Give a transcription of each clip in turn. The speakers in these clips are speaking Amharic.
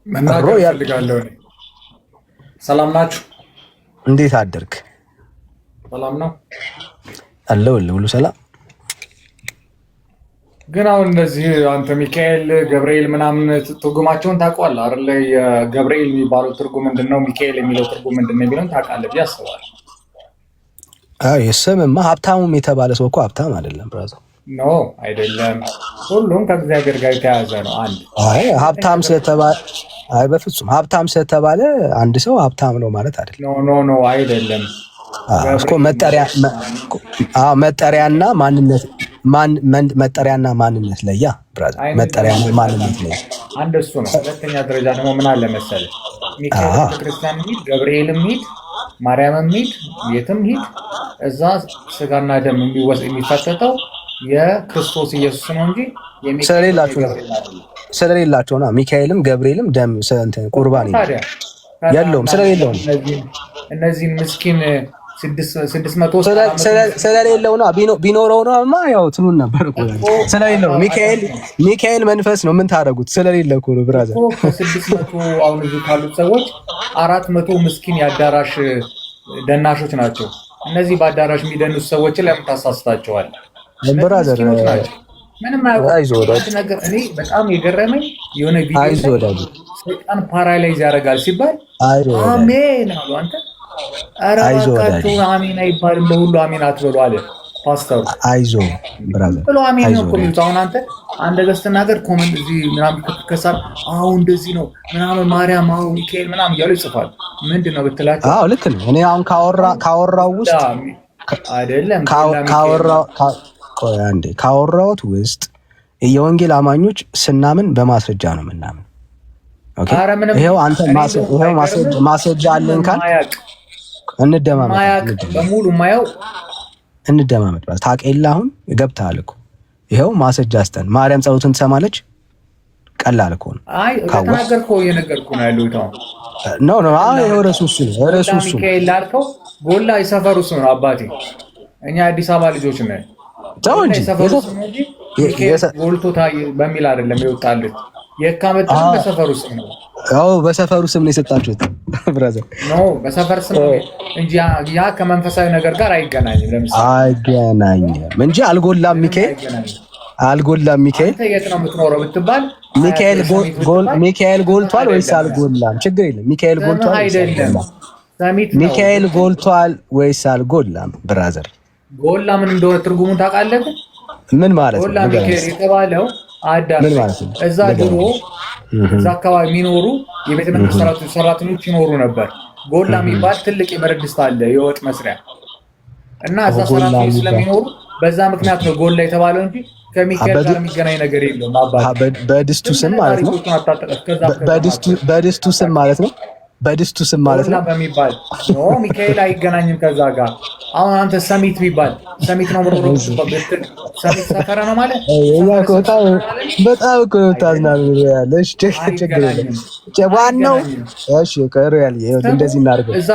መናገር እፈልጋለሁ። ሰላም ናችሁ? እንዴት አደርክ? ሰላም ነው አለው ሁሉ ሰላም። ግን አሁን እነዚህ አንተ ሚካኤል ገብርኤል ምናምን ትርጉማቸውን ታውቀዋለህ አይደለ? የገብርኤል የሚባለው ትርጉም ምንድነው? ሚካኤል የሚለው ትርጉም ምንድነው የሚለውን ታውቃለህ ብዬ አስባለሁ። የስምማ ሀብታሙም የተባለ ሰው እኮ ሀብታም አይደለም ብራዘር። ኖ አይደለም፣ ሁሉም ከእግዚአብሔር ጋር የተያዘ ነው። አንድ ሀብታም ስለተባለ በፍጹም ሀብታም ስለተባለ አንድ ሰው ሀብታም ነው ማለት አይደለም። ኖ አይደለም እኮ መጠሪያና ማንነት መጠሪያና ማንነት ለያ ብራዘር፣ መጠሪያና ማንነት ለያ አንድ እሱ ነው። ሁለተኛ ደረጃ ደግሞ ምን አለ መሰለህ፣ ሚካኤል ቤተክርስቲያን ሂድ፣ ገብርኤልም ሂድ፣ ማርያምም ሂድ፣ የትም ሂድ፣ እዛ ስጋና ደም የሚፈተተው የክርስቶስ ኢየሱስ ነው እንጂ ስለሌላቸው ነው። ሚካኤልም ገብርኤልም ደም ቁርባን የለውም ስለሌለው ነው። እነዚህ ምስኪን 600 ስለሌለው ነው። ቢኖረው ነውማ ያው ትኑን ነበር እኮ። ስለሌለው ሚካኤል መንፈስ ነው። ምን ታደርጉት? ስለሌለ እኮ ነው ብራዘር። 600 አሁን እዚህ ካሉት ሰዎች 400 ምስኪን የአዳራሽ ደናሾች ናቸው። እነዚህ በአዳራሽ የሚደኑት ሰዎች ለምን ታሳስታቸዋል? ብራዘር ምንም ነገር እኔ በጣም የገረመኝ የሆነ ቪዲዮ ሰይጣን ፓራላይዝ ያደርጋል ሲባል አሜን አሉ። አንተ ኧረ እባካችሁ አሜን አይባልም፣ ለሁሉ አሜን አትበሉ አለ ፓስተሩ። አይዞ ብራዘር ብሎ አሜን ነው እኮ የሚሉት። አሁን አንተ አንድ ገስት ነገር ኮመንት እዚህ ምናምን ከተከሳር አሁን እንደዚህ ነው ምናምን ማርያም አሁን ሚካኤል ምናምን እያሉ ይጽፋሉ። ምንድን ነው ብትላቸው አዎ ልክ ነው። እኔ አሁን ካወራው ውስጥ አይደለም ካወራሁት ውስጥ የወንጌል አማኞች ስናምን በማስረጃ ነው ምናምን። ኦኬ ይሄው አንተ ማስረጃ አለን ካል እንደማመጥ በሙሉ ማየው እንደማመጥ ታውቂያለህ። አሁን ገብተሃል እኮ ይሄው ማስረጃ አስተን ማርያም ጸሎትን ትሰማለች። ቀላል እኮ ነው። አይ ተናገርኩ እየነገርኩ ነው ያለሁት። አሁን ኖ ይሄው ረሱስ ሚካኤል ላልከው ጎላ የሰፈሩ ስም ነው አባቴ። እኛ አዲስ አበባ ልጆች ነን። ተው እንጂ ጎልቶ በሚል አይደለም ይወጣልት። የካመጣ በሰፈሩ ስም ነው። አዎ በሰፈሩ ስም ነው የሰጣችሁት ብራዘር። ኖ በሰፈር ስም ነው እንጂ ያ ከመንፈሳዊ ነገር ጋር አይገናኝም። ለምሳሌ አይገናኝም እንጂ አልጎላም ሚካኤል አንተ የት ነው የምትኖረው ብትባል ሚካኤል ጎልቷል ወይስ አልጎላም? ችግር የለም። ሚካኤል ጎልቷል አይደለም ሚካኤል ጎልቷል ወይስ አልጎላም? ብራዘር ጎላ ምን እንደሆነ ትርጉሙን ታውቃለህ? ምን ማለት ነው? ጎላ ሚካኤል የተባለው አዳም እዛ ድሮ እዛ አካባቢ የሚኖሩ የቤተ መንግስት ሰራተኞች ይኖሩ ነበር። ጎላ የሚባል ትልቅ የብረት ድስት አለ፣ የወጥ መስሪያ እና እዛ ሰራተኞች ስለሚኖሩ በዛ ምክንያት ነው ጎላ የተባለው እንጂ ከሚካኤል ጋር የሚገናኝ ነገር የለውም። በድስቱ ስም ማለት ነው። በድስቱ ስም ማለት ነው። በድስቱ ስም ማለት ነው በሚባል ኖ ሚካኤል አይገናኝም ከዛ ጋር። አሁን አንተ ሰሚት ቢባል ሰሚት ነው ብሎ ሰሚት ሰፈራ ነው ማለት በጣም እኮ ታዝናለህ ያለሽ ዋናው እሺ ቀሩ ያለ እንደዚህ እናድርገው። እዛ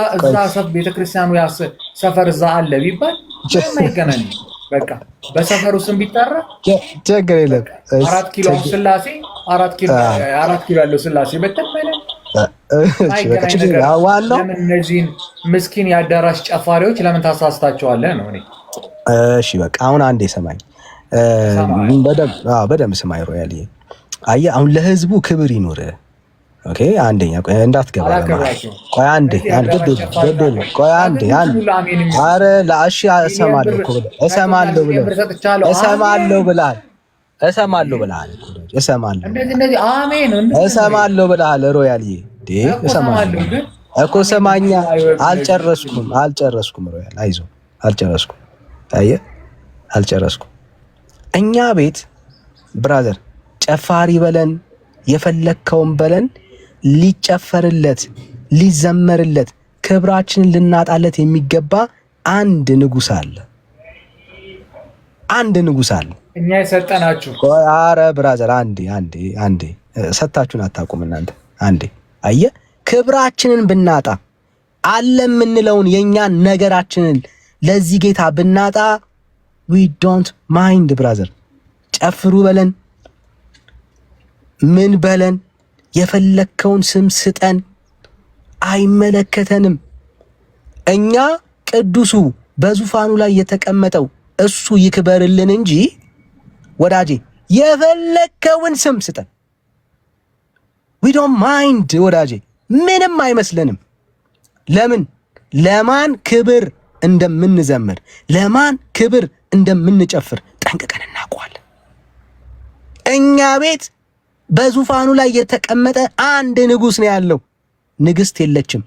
ቤተክርስቲያኑ ሰፈር እዛ አለ ቢባል አይገናኝም። በቃ በሰፈሩ ስም ቢጠራ ችግር የለም። 4 ኪሎ ስላሴ 4 ኪሎ ያለው ስላሴ በተባለ ዋናው እነዚህን ምስኪን የአዳራሽ ጨፋሪዎች ለምን ታሳስታቸዋለህ ነው። እኔ እሺ በቃ አሁን አንዴ ሰማኝ፣ በደምብ ሰማኝ ሮያል። አየህ አሁን ለህዝቡ ክብር ይኖር። ኦኬ አንደኛ ቆይ እንዳትገባ ቆይ አንዴ ቆይ አንዴ አረ ላሺ እሰማለሁ ብለሃል ሮያልዬ። እሰማለሁ እኮ ሰማኛ። አልጨረስኩም ሮያል፣ አይዞህ አልጨረስኩም። አየህ አልጨረስኩም። እኛ ቤት ብራዘር ጨፋሪ በለን የፈለከውን በለን ሊጨፈርለት ሊዘመርለት ክብራችንን ልናጣለት የሚገባ አንድ ንጉስ አለ። እኛ የሰጠናችሁ። ኧረ ብራዘር አንዴ ሰጣችሁን አታውቁም እናንተ። አንዴ አየህ ክብራችንን ብናጣ አለ የምንለውን የኛን ነገራችንን ለዚህ ጌታ ብናጣ we don't mind ብራዘር። ጨፍሩ በለን ምን በለን የፈለከውን ስም ስጠን፣ አይመለከተንም። እኛ ቅዱሱ በዙፋኑ ላይ የተቀመጠው እሱ ይክበርልን እንጂ ወዳጄ የፈለከውን ስም ስጠን። we don't mind ወዳጄ፣ ምንም አይመስለንም። ለምን? ለማን ክብር እንደምንዘምር፣ ለማን ክብር እንደምንጨፍር ጠንቅቀን እናውቀዋለን። እኛ ቤት በዙፋኑ ላይ የተቀመጠ አንድ ንጉሥ ነው ያለው፣ ንግሥት የለችም።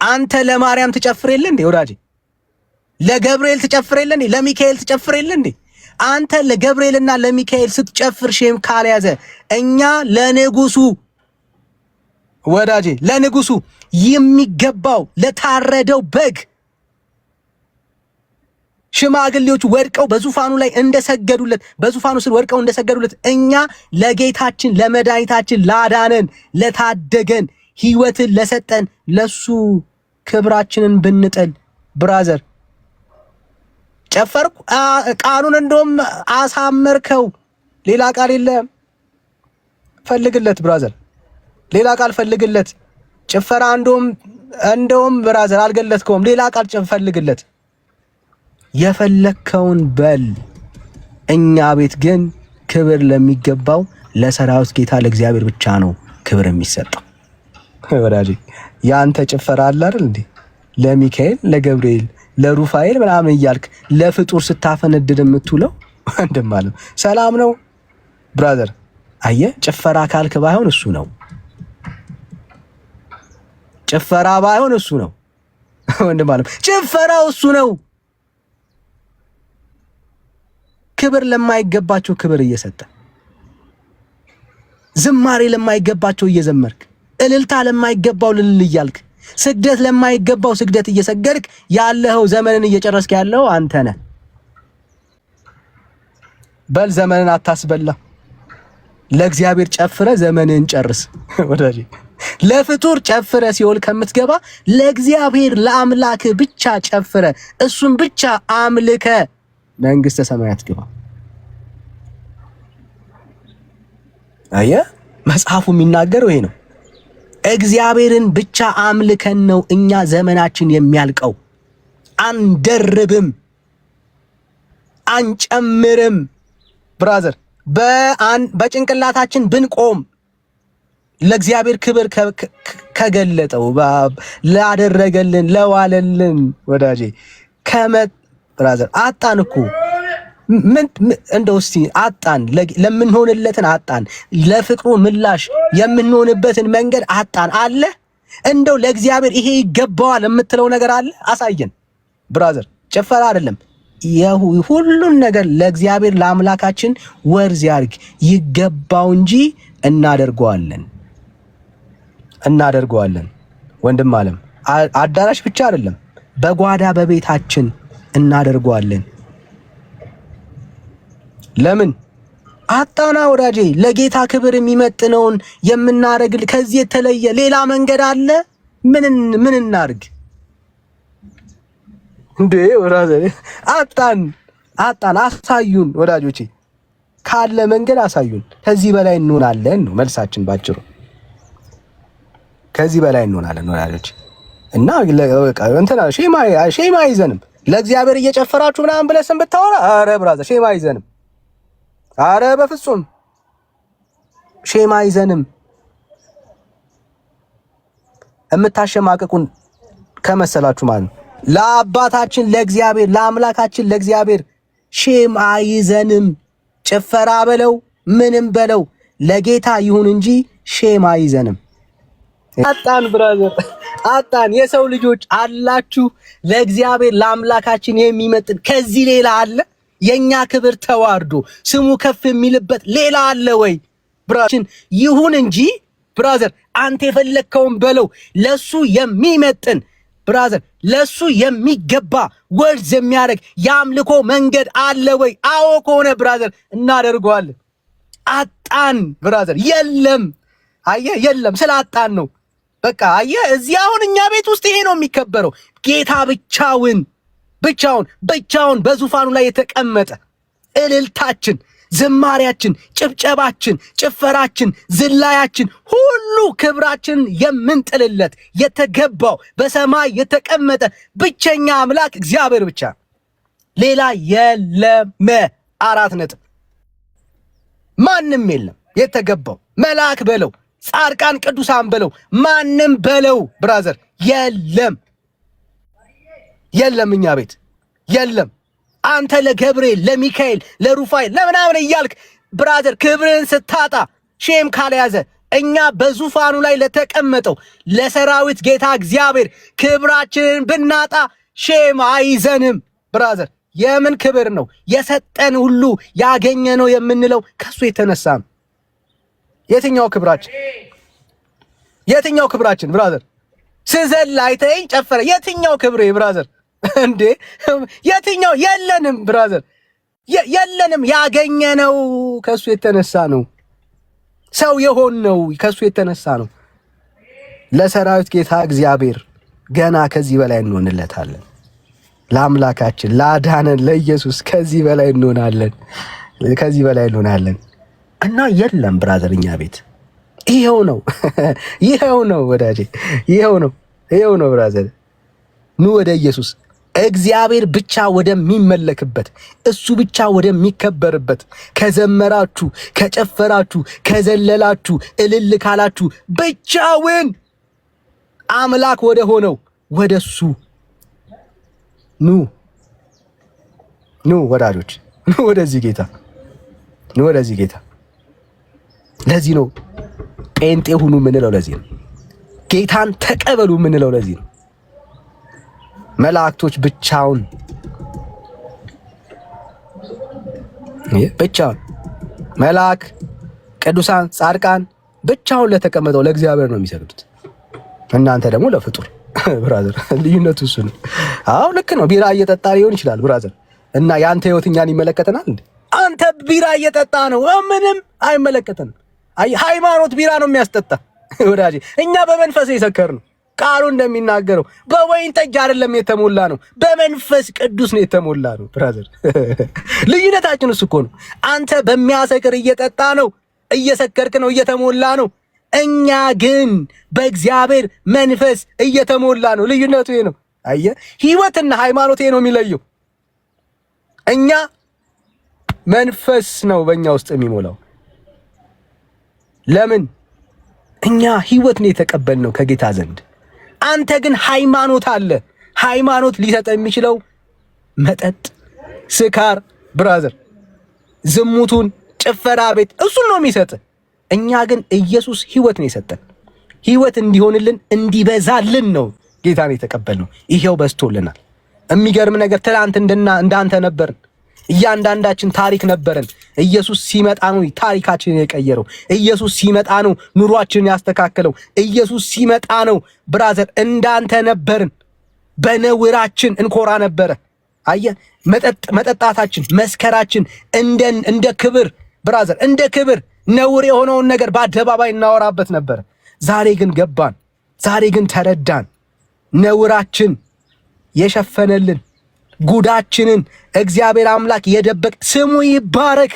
አንተ ለማርያም ትጨፍር የለ እንዴ ወዳጄ? ለገብርኤል ትጨፍር የለ እንዴ? ለሚካኤል ትጨፍር የለ እንዴ? አንተ ለገብርኤልና ለሚካኤል ስትጨፍር ሼም ካልያዘ እኛ ለንጉሱ ወዳጄ፣ ለንጉሱ የሚገባው ለታረደው በግ ሽማግሌዎች ወድቀው በዙፋኑ ላይ እንደሰገዱለት፣ በዙፋኑ ስር ወድቀው እንደሰገዱለት እኛ ለጌታችን ለመድኃኒታችን ላዳነን ለታደገን ሕይወትን ለሰጠን ለሱ ክብራችንን ብንጥል ብራዘር ጨፈርኩ ቃሉን እንደውም አሳመርከው። ሌላ ቃል የለም፣ ፈልግለት ብራዘር፣ ሌላ ቃል ፈልግለት። ጭፈራ እንደውም ብራዘር አልገለጥከውም፣ ሌላ ቃል ፈልግለት። የፈለከውን በል። እኛ ቤት ግን ክብር ለሚገባው ለሰራዊት ጌታ ለእግዚአብሔር ብቻ ነው ክብር የሚሰጠው። ወዳጄ ያንተ ጭፈራ አለ አይደል እንዴ? ለሚካኤል ለገብርኤል ለሩፋኤል ምናምን እያልክ ለፍጡር ስታፈነድድ የምትውለው እንደማለም ሰላም ነው ብራዘር። አየ ጭፈራ ካልክ ባይሆን እሱ ነው፣ ጭፈራ ባይሆን እሱ ነው እንደማለም፣ ጭፈራው እሱ ነው። ክብር ለማይገባቸው ክብር እየሰጠ፣ ዝማሬ ለማይገባቸው እየዘመርክ፣ እልልታ ለማይገባው ልል እያልክ፣ ስግደት ለማይገባው ስግደት እየሰገድክ ያለኸው ዘመንን እየጨረስክ ያለው አንተ ነህ። በል ዘመንን አታስበላ፣ ለእግዚአብሔር ጨፍረ ዘመንን ጨርስ ወዳጄ። ለፍጡር ጨፍረ ሲኦል ከምትገባ ለእግዚአብሔር ለአምላክ ብቻ ጨፍረ እሱን ብቻ አምልከ መንግስተ ሰማያት ግባ። አየ መጽሐፉ የሚናገረው ይሄ ነው። እግዚአብሔርን ብቻ አምልከን ነው እኛ ዘመናችን የሚያልቀው። አንደርብም፣ አንጨምርም ብራዘር። በጭንቅላታችን ብንቆም ለእግዚአብሔር ክብር ከገለጠው ላደረገልን ለዋለልን ወዳጄ ብራዘር አጣን እኮ ምን እንደው እስቲ አጣን፣ ለምንሆንለትን አጣን፣ ለፍቅሩ ምላሽ የምንሆንበትን መንገድ አጣን አለ። እንደው ለእግዚአብሔር ይሄ ይገባዋል የምትለው ነገር አለ? አሳየን ብራዘር። ጭፈራ አይደለም ሁሉን ነገር ለእግዚአብሔር ለአምላካችን ወርዝ ያርግ ይገባው እንጂ እናደርገዋለን። ወንድም አለም አዳራሽ ብቻ አይደለም፣ በጓዳ በቤታችን እናደርገዋለን። ለምን አጣና ወዳጄ? ለጌታ ክብር የሚመጥነውን የምናረግል ከዚህ የተለየ ሌላ መንገድ አለ? ምን እናርግ እንዴ ወዳጄ? አጣን። አሳዩን ወዳጆቼ፣ ካለ መንገድ አሳዩን። ከዚህ በላይ እንሆናለን ነው መልሳችን ባጭሩ። ከዚህ በላይ እንሆናለን ወዳጆቼ። እና እንትና ሼማ ይዘንም ለእግዚአብሔር እየጨፈራችሁ ምናምን ብለህ ስም ብታወራ፣ አረ ብራዘር ሼማ ይዘንም፣ አረ በፍጹም ሼማ ይዘንም። የምታሸማቅቁን ከመሰላችሁ ማለት ነው ለአባታችን ለእግዚአብሔር ለአምላካችን ለእግዚአብሔር ሼማ ይዘንም። ጭፈራ በለው ምንም በለው ለጌታ ይሁን እንጂ ሼማ ይዘንም። አጣን ብራዘር አጣን። የሰው ልጆች አላችሁ ለእግዚአብሔር ለአምላካችን የሚመጥን ከዚህ ሌላ አለ? የኛ ክብር ተዋርዶ ስሙ ከፍ የሚልበት ሌላ አለ ወይ? ብራችን ይሁን እንጂ ብራዘር አንተ የፈለከውን በለው። ለሱ የሚመጥን ብራዘር ለሱ የሚገባ ወርዝ የሚያደርግ የአምልኮ መንገድ አለ ወይ? አዎ ከሆነ ብራዘር እናደርገዋለን። አጣን ብራዘር፣ የለም አየህ፣ የለም ስላጣን ነው። በቃ አየህ፣ እዚህ አሁን እኛ ቤት ውስጥ ይሄ ነው የሚከበረው። ጌታ ብቻውን በዙፋኑ ላይ የተቀመጠ እልልታችን፣ ዝማሪያችን፣ ጭብጨባችን፣ ጭፈራችን፣ ዝላያችን ሁሉ ክብራችን የምንጥልለት የተገባው በሰማይ የተቀመጠ ብቸኛ አምላክ እግዚአብሔር ብቻ፣ ሌላ የለም። 4 ነጥብ። ማንም የለም የተገባው። መልአክ በለው፣ ጻድቃን ቅዱሳን በለው፣ ማንም በለው ብራዘር የለም። እኛ ቤት የለም። አንተ ለገብርኤል፣ ለሚካኤል፣ ለሩፋኤል ለምናምን እያልክ ብራዘር ክብርን ስታጣ ሼም ካልያዘ እኛ በዙፋኑ ላይ ለተቀመጠው ለሰራዊት ጌታ እግዚአብሔር ክብራችንን ብናጣ ሼም አይዘንም ብራዘር። የምን ክብር ነው? የሰጠን ሁሉ ያገኘ ነው የምንለው ከሱ የተነሳ ነው። የትኛው ክብራችን ብራዘር? ስዘል አይተኸኝ ጨፈረ። የትኛው ክብሬ ብራዘር? እንዴ የትኛው? የለንም ብራዘር፣ የለንም። ያገኘነው ከሱ የተነሳ ነው። ሰው የሆነው ከሱ የተነሳ ነው። ለሰራዊት ጌታ እግዚአብሔር ገና ከዚህ በላይ እንሆንለታለን። ለአምላካችን ላዳነን ለኢየሱስ ከዚህ በላይ እንሆናለን። እና የለም ብራዘር እኛ ቤት ይሄው ነው ወዳጄ፣ ይሄው ነው ብራዘር። ኑ ወደ ኢየሱስ። እግዚአብሔር ብቻ ወደሚመለክበት፣ እሱ ብቻ ወደሚከበርበት፣ ከዘመራችሁ፣ ከጨፈራችሁ፣ ከዘለላችሁ፣ እልል ካላችሁ ብቻውን አምላክ ወደ ሆነው ወደሱ ኑ ወዳጆች፣ ኑ ወደዚህ ጌታ። ለዚህ ነው ጴንጤ ሁኑ ምንለው። ለዚህ ነው ጌታን ተቀበሉ ምንለው። ለዚህ ነው መላእክቶች ብቻውን መልአክ፣ ቅዱሳን፣ ጻድቃን ብቻውን ለተቀመጠው ለእግዚአብሔር ነው የሚሰግዱት። እናንተ ደግሞ ለፍጡር ብራዘር። ልዩነቱ እሱ ነው። አዎ ልክ ነው። ቢራ እየጠጣ ሊሆን ይችላል ብራዘር፣ እና ያንተ ህይወት እኛን ይመለከተናል እንዴ? አንተ ቢራ እየጠጣ ነው፣ ምንም አይመለከተንም። ሃይማኖት ቢራ ነው የሚያስጠጣ ወዳጄ። እኛ በመንፈስ የሰከር ነው። ቃሉ እንደሚናገረው በወይን ጠጅ አይደለም የተሞላ ነው፣ በመንፈስ ቅዱስ ነው የተሞላ ነው ብራዘር። ልዩነታችን እሱ እኮ ነው። አንተ በሚያሰክር እየጠጣ ነው፣ እየሰከርክ ነው፣ እየተሞላ ነው። እኛ ግን በእግዚአብሔር መንፈስ እየተሞላ ነው። ልዩነቱ ይሄ ነው። አየህ፣ ህይወትና ሃይማኖት ይሄ ነው የሚለየው። እኛ መንፈስ ነው በእኛ ውስጥ የሚሞላው። ለምን? እኛ ህይወት ነው የተቀበልነው ከጌታ ዘንድ። አንተ ግን ሃይማኖት አለ። ሃይማኖት ሊሰጥ የሚችለው መጠጥ፣ ስካር ብራዘር፣ ዝሙቱን፣ ጭፈራ ቤት እሱን ነው የሚሰጥ። እኛ ግን ኢየሱስ ህይወት ነው የሰጠን። ህይወት እንዲሆንልን እንዲበዛልን ነው ጌታን የተቀበልነው። ይሄው በስቶልናል። የሚገርም ነገር ትናንት እንዳንተ ነበርን። እያንዳንዳችን ታሪክ ነበረን። ኢየሱስ ሲመጣ ነው ታሪካችንን የቀየረው። ኢየሱስ ሲመጣ ነው ኑሯችንን ያስተካከለው። ኢየሱስ ሲመጣ ነው ብራዘር እንዳንተ ነበርን። በነውራችን እንኮራ ነበረ። አየህ፣ መጠጣታችን፣ መስከራችን እንደ ክብር ብራዘር፣ እንደ ክብር ነውር የሆነውን ነገር በአደባባይ እናወራበት ነበር። ዛሬ ግን ገባን። ዛሬ ግን ተረዳን። ነውራችን የሸፈነልን ጉዳችንን እግዚአብሔር አምላክ የደበቅ ስሙ ይባረክ።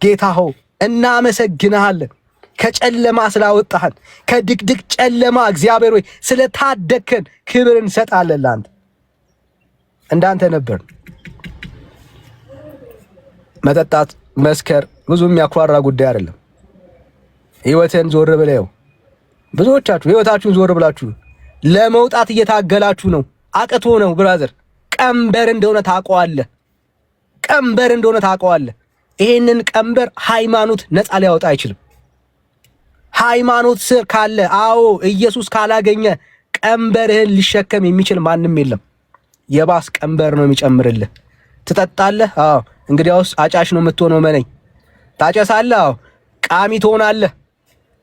ጌታ ሆይ እናመሰግንሃለን። ከጨለማ ስላወጣህን፣ ከድቅድቅ ጨለማ እግዚአብሔር ሆይ ስለታደከን ክብር እንሰጣለን ለአንተ። እንዳንተ ነበር መጠጣት፣ መስከር ብዙ የሚያኳራ ጉዳይ አይደለም። ህይወትን ዞር ብለው ብዙዎቻችሁ ህይወታችሁን ዞር ብላችሁ ለመውጣት እየታገላችሁ ነው። አቅቶ ነው ብራዘር። ቀንበር እንደሆነ ታውቀዋለህ። ይሄንን ቀንበር ሃይማኖት ነፃ ሊያወጣ አይችልም። ሃይማኖት ስር ካለ፣ አዎ ኢየሱስ ካላገኘ ቀንበርህን ሊሸከም የሚችል ማንም የለም። የባስ ቀንበር ነው የሚጨምርልህ። ትጠጣለህ? አዎ እንግዲያውስ አጫሽ ነው የምትሆነው። መነኝ ታጨሳለህ? አዎ ቃሚ ትሆናለህ።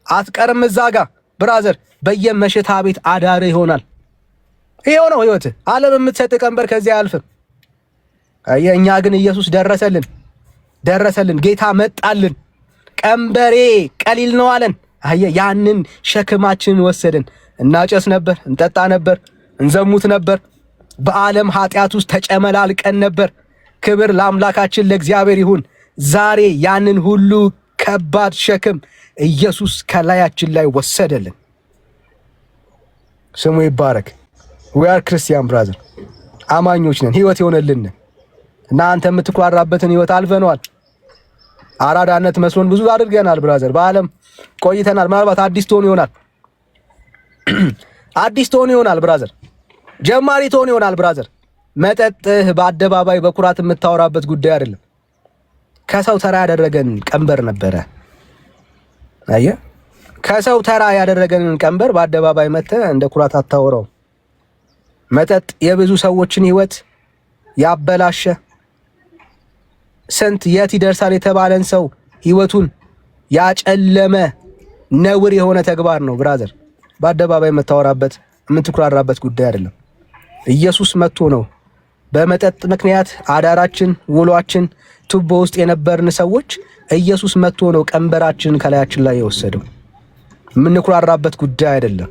አትቀርም እዛ ጋ ብራዘር። በየመሸታ ቤት አዳር ይሆናል። ይሄው ነው ህይወት። ዓለም የምትሰጥ ቀንበር ከዚህ አያልፍም። እኛ ግን ኢየሱስ ደረሰልን፣ ጌታ መጣልን። ቀንበሬ ቀሊል ነው አለን። ያንን ሸክማችንን ወሰድን። እናጨስ ነበር፣ እንጠጣ ነበር፣ እንዘሙት ነበር፣ በዓለም ኃጢአት ውስጥ ተጨመላልቀን ነበር። ክብር ለአምላካችን ለእግዚአብሔር ይሁን። ዛሬ ያንን ሁሉ ከባድ ሸክም ኢየሱስ ከላያችን ላይ ወሰደልን። ስሙ ይባረክ። we are ክርስቲያን ብራዘር፣ አማኞች ነን። ህይወት የሆነልን እና አንተ የምትኩራራበትን ህይወት አልፈነዋል። አራዳነት መስሎን ብዙ አድርገናል ብራዘር። በዓለም ቆይተናል። ምናልባት አዲስ ትሆን ይሆናል፣ አዲስ ትሆን ይሆናል ብራዘር። ጀማሪ ትሆን ይሆናል ብራዘር። መጠጥህ በአደባባይ በኩራት የምታወራበት ጉዳይ አይደለም። ከሰው ተራ ያደረገን ቀንበር ነበረ። አየህ፣ ከሰው ተራ ያደረገንን ቀንበር በአደባባይ መተህ እንደ ኩራት አታወራው። መጠጥ የብዙ ሰዎችን ህይወት ያበላሸ፣ ስንት የት ይደርሳል የተባለን ሰው ህይወቱን ያጨለመ ነውር የሆነ ተግባር ነው ብራዘር። በአደባባይ የምታወራበት የምትኩራራበት ጉዳይ አይደለም። ኢየሱስ መጥቶ ነው በመጠጥ ምክንያት አዳራችን ውሏችን ቱቦ ውስጥ የነበርን ሰዎች ኢየሱስ መጥቶ ነው ቀንበራችንን ከላያችን ላይ የወሰደው። የምንኩራራበት ጉዳይ አይደለም።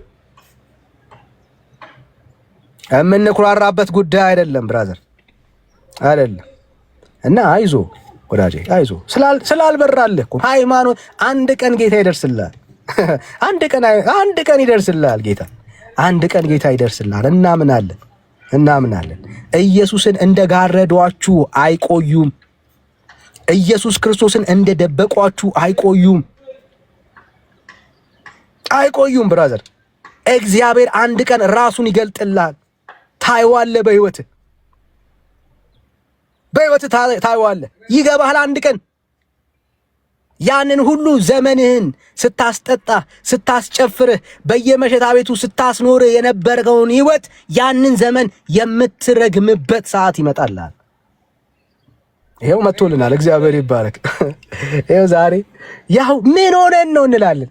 የምንኩራራበት ጉዳይ አይደለም ብራዘር፣ አይደለም። እና አይዞ ወዳጄ አይዞ፣ ስላልበራልህ እኮ ሃይማኖት አንድ ቀን ጌታ ይደርስልሃል። አንድ ቀን ይደርስልሃል ጌታ፣ አንድ ቀን ጌታ ይደርስልሃል። እናምናለን። ኢየሱስን እንደጋረዷችሁ አይቆዩም። ኢየሱስ ክርስቶስን እንደደበቋችሁ አይቆዩም ብራዘር። እግዚአብሔር አንድ ቀን ራሱን ይገልጥልሃል። ታይዋለህ፣ በህይወትህ ታይዋለህ። ይገባሃል አንድ ቀን ያንን ሁሉ ዘመንህን ስታስጠጣ ስታስጨፍርህ በየመሸታ ቤቱ ስታስኖርህ የነበረውን ህይወት ያንን ዘመን የምትረግምበት ሰዓት ይመጣልሃል። ይሄው መጥቶልናል። እግዚአብሔር ይባረክ። ይሄው ዛሬ ያው ምን ሆነን ነው እንላለን።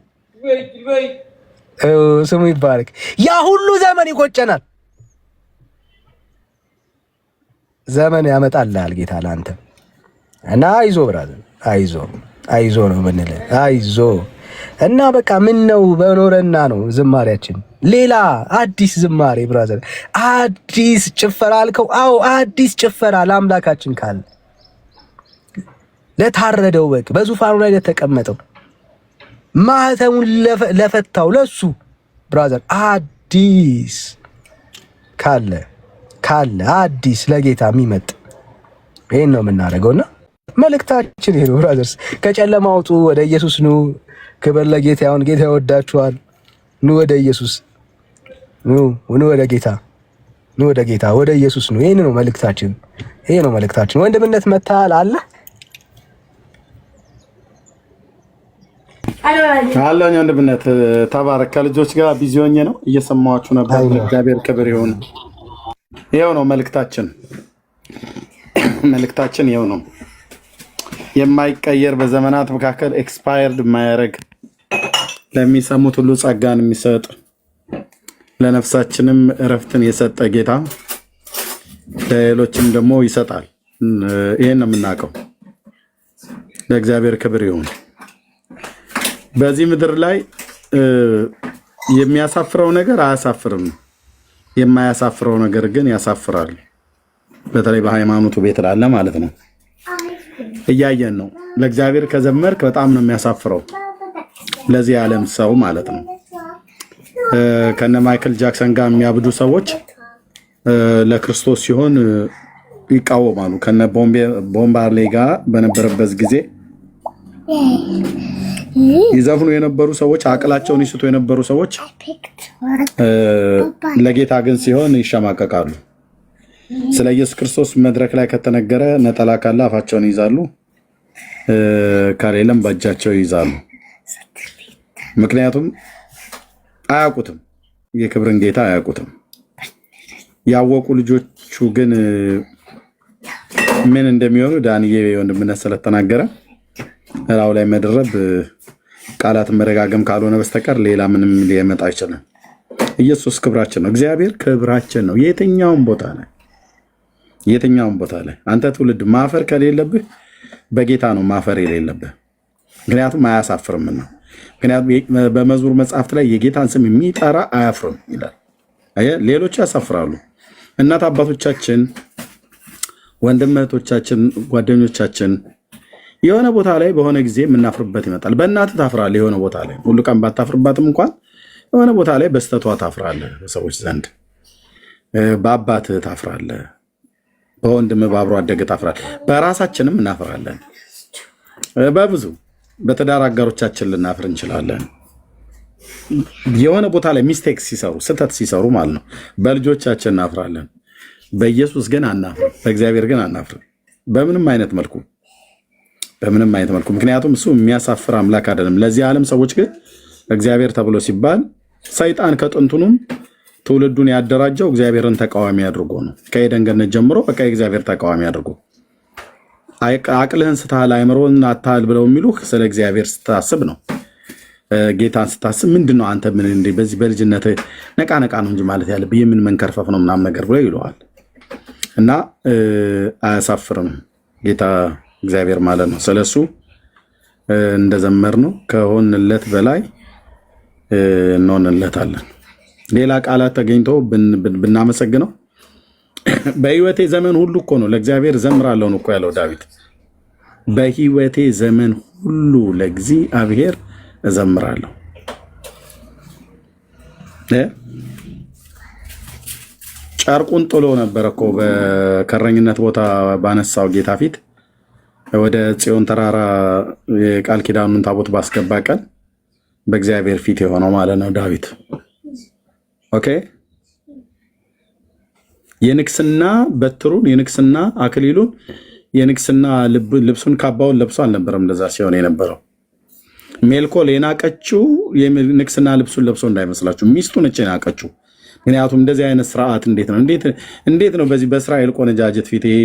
ስሙ ይባረክ። ያ ሁሉ ዘመን ይቆጨናል። ዘመን ያመጣልሃል ጌታ ላንተ። እና አይዞ ብራዘር፣ አይዞ ነው የምንለው። አይዞ እና በቃ ምን ነው በኖረና ነው ዝማሬያችን። ሌላ አዲስ ዝማሬ ብራዘር፣ አዲስ ጭፈራ አልከው። አዎ አዲስ ጭፈራ ለአምላካችን ካለ ለታረደው በግ በዙፋኑ ላይ ለተቀመጠው ማህተሙን ለፈታው ለሱ ብራዘር አዲስ ካለ አዲስ ለጌታ የሚመጥ ይሄን ነው የምናደርገውና መልእክታችን ይሄ ነው ብራዘርስ። ከጨለማ ውጡ፣ ወደ ኢየሱስ ኑ። ክብር ለጌታ ይሁን። ጌታ ይወዳችኋል። ኑ ወደ ኢየሱስ ኑ ወደ ጌታ ወደ ኢየሱስ ኑ። ይሄ ነው መልእክታችን። ወንድምነት መታል አለ አለኝ ወንድምነት ተባረክ። ከልጆች ጋር ቢዚ ሆኜ ነው እየሰማኋችሁ ነበር። እግዚአብሔር ክብር ይሁን። ይሄው ነው መልእክታችን ይሄው ነው። የማይቀየር በዘመናት መካከል ኤክስፓየርድ የማያደርግ ለሚሰሙት ሁሉ ጸጋን የሚሰጥ ለነፍሳችንም እረፍትን የሰጠ ጌታ ለሌሎችም ደግሞ ይሰጣል። ይሄን ነው የምናውቀው። ለእግዚአብሔር ክብር ይሁን። በዚህ ምድር ላይ የሚያሳፍረው ነገር አያሳፍርም፣ የማያሳፍረው ነገር ግን ያሳፍራል። በተለይ በሃይማኖቱ ቤት ላለ ማለት ነው። እያየን ነው። ለእግዚአብሔር ከዘመርክ በጣም ነው የሚያሳፍረው፣ ለዚህ ዓለም ሰው ማለት ነው። ከነ ማይክል ጃክሰን ጋር የሚያብዱ ሰዎች ለክርስቶስ ሲሆን ይቃወማሉ። ከነ ቦምባርሌ ጋር በነበረበት ጊዜ ይዘፍኑ የነበሩ ሰዎች፣ አቅላቸውን ይስቱ የነበሩ ሰዎች ለጌታ ግን ሲሆን ይሸማቀቃሉ። ስለ ኢየሱስ ክርስቶስ መድረክ ላይ ከተነገረ ነጠላ ካለ አፋቸውን ይይዛሉ፣ ከሌለም በእጃቸው ይይዛሉ። ምክንያቱም አያውቁትም፣ የክብርን ጌታ አያውቁትም። ያወቁ ልጆቹ ግን ምን እንደሚሆኑ ዳንኤ ወንድምነት ስለተናገረ ራው ላይ መድረብ ቃላት መረጋገም ካልሆነ በስተቀር ሌላ ምንም ሊመጣ አይችልም። ኢየሱስ ክብራችን ነው። እግዚአብሔር ክብራችን ነው። የትኛውም ቦታ ላይ አንተ ትውልድ ማፈር ከሌለብህ በጌታ ነው ማፈር የሌለብህ። ምክንያቱም አያሳፍርምና። ምክንያቱም በመዝሙር መጽሐፍት ላይ የጌታን ስም የሚጠራ አያፍርም ይላል። ሌሎች ያሳፍራሉ። እናት አባቶቻችን፣ ወንድም እህቶቻችን፣ ጓደኞቻችን የሆነ ቦታ ላይ በሆነ ጊዜ የምናፍርበት ይመጣል። በእናትህ ታፍራለህ። የሆነ ቦታ ላይ ሁሉ ቀን ባታፍርባትም እንኳን የሆነ ቦታ ላይ በስተቷ ታፍራለህ። በሰዎች ዘንድ በአባትህ ታፍራለህ። በወንድምህ በአብሮ አደግህ ታፍራለህ። በራሳችንም እናፍራለን። በብዙ በትዳር አጋሮቻችን ልናፍር እንችላለን። የሆነ ቦታ ላይ ሚስቴክ ሲሰሩ ስህተት ሲሰሩ ማለት ነው። በልጆቻችን እናፍራለን። በኢየሱስ ግን አናፍርም። በእግዚአብሔር ግን አናፍርም በምንም አይነት መልኩ። ምክንያቱም እሱ የሚያሳፍር አምላክ አይደለም። ለዚህ ዓለም ሰዎች ግን እግዚአብሔር ተብሎ ሲባል ሰይጣን ከጥንቱንም ትውልዱን ያደራጀው እግዚአብሔርን ተቃዋሚ አድርጎ ነው። ከኤደን ገነት ጀምሮ በቃ የእግዚአብሔር ተቃዋሚ አድርጎ አቅልህን ስትሃል አይምሮን አታል ብለው የሚሉህ ስለ እግዚአብሔር ስታስብ ነው። ጌታን ስታስብ ምንድን ነው አንተ ምን እንደ በዚህ በልጅነት ነቃ ነው እንጂ ማለት ያለብህ የምን መንከርፈፍ ነው ምናምን ነገር ብለው ይለዋል። እና አያሳፍርም ጌታ እግዚአብሔር ማለት ነው። ስለሱ እንደዘመር ነው ከሆንለት በላይ እንሆንለታለን። ሌላ ቃላት ተገኝቶ ብናመሰግነው በህይወቴ ዘመን ሁሉ እኮ ነው ለእግዚአብሔር ዘምራለሁ እኮ ያለው ዳዊት። በህይወቴ ዘመን ሁሉ ለእግዚአብሔር እዘምራለሁ። ጨርቁን ጥሎ ነበር እኮ በከረኝነት ቦታ ባነሳው ጌታ ፊት ወደ ጽዮን ተራራ የቃል ኪዳኑን ታቦት ባስገባ ቀን በእግዚአብሔር ፊት የሆነው ማለት ነው ዳዊት። ኦኬ የንግስና በትሩን የንግስና አክሊሉን የንግስና ልብሱን ካባውን ለብሶ አልነበረም እንደዛ ሲሆን የነበረው። ሜልኮል የናቀችው የንግስና ልብሱን ለብሶ እንዳይመስላችሁ ሚስቱ ነች የናቀችው። ምክንያቱም እንደዚህ አይነት ስርዓት እንዴት ነው በዚህ በእስራኤል ቆነጃጀት ፊት ይሄ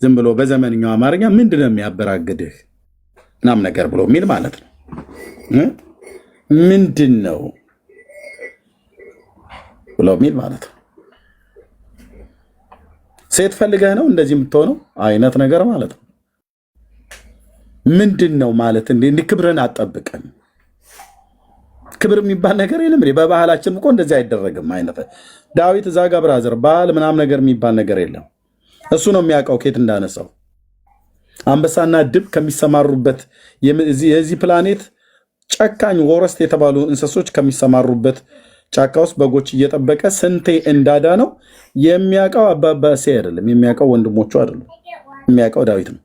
ዝም ብሎ በዘመንኛው አማርኛ ምንድን ነው የሚያበራግድህ ምናምን ነገር ብሎ የሚል ማለት ነው። ምንድን ነው ብሎ የሚል ማለት ነው። ሴት ፈልገህ ነው እንደዚህ የምትሆነው አይነት ነገር ማለት ነው። ምንድን ነው ማለት እንዴ ክብርን አጠብቀን ክብር የሚባል ነገር የለም። በባህላችን እኮ እንደዚህ አይደረግም አይነት ዳዊት እዛ ጋር ብራዘር ባህል ምናምን ነገር የሚባል ነገር የለም። እሱ ነው የሚያውቀው ኬት እንዳነሳው። አንበሳና ድብ ከሚሰማሩበት የዚህ ፕላኔት ጨካኝ ወረስት የተባሉ እንስሶች ከሚሰማሩበት ጫካ ውስጥ በጎች እየጠበቀ ስንቴ እንዳዳ ነው የሚያውቀው። አባባሴ አይደለም የሚያውቀው፣ ወንድሞቹ አይደሉም የሚያውቀው፣ ዳዊት ነው።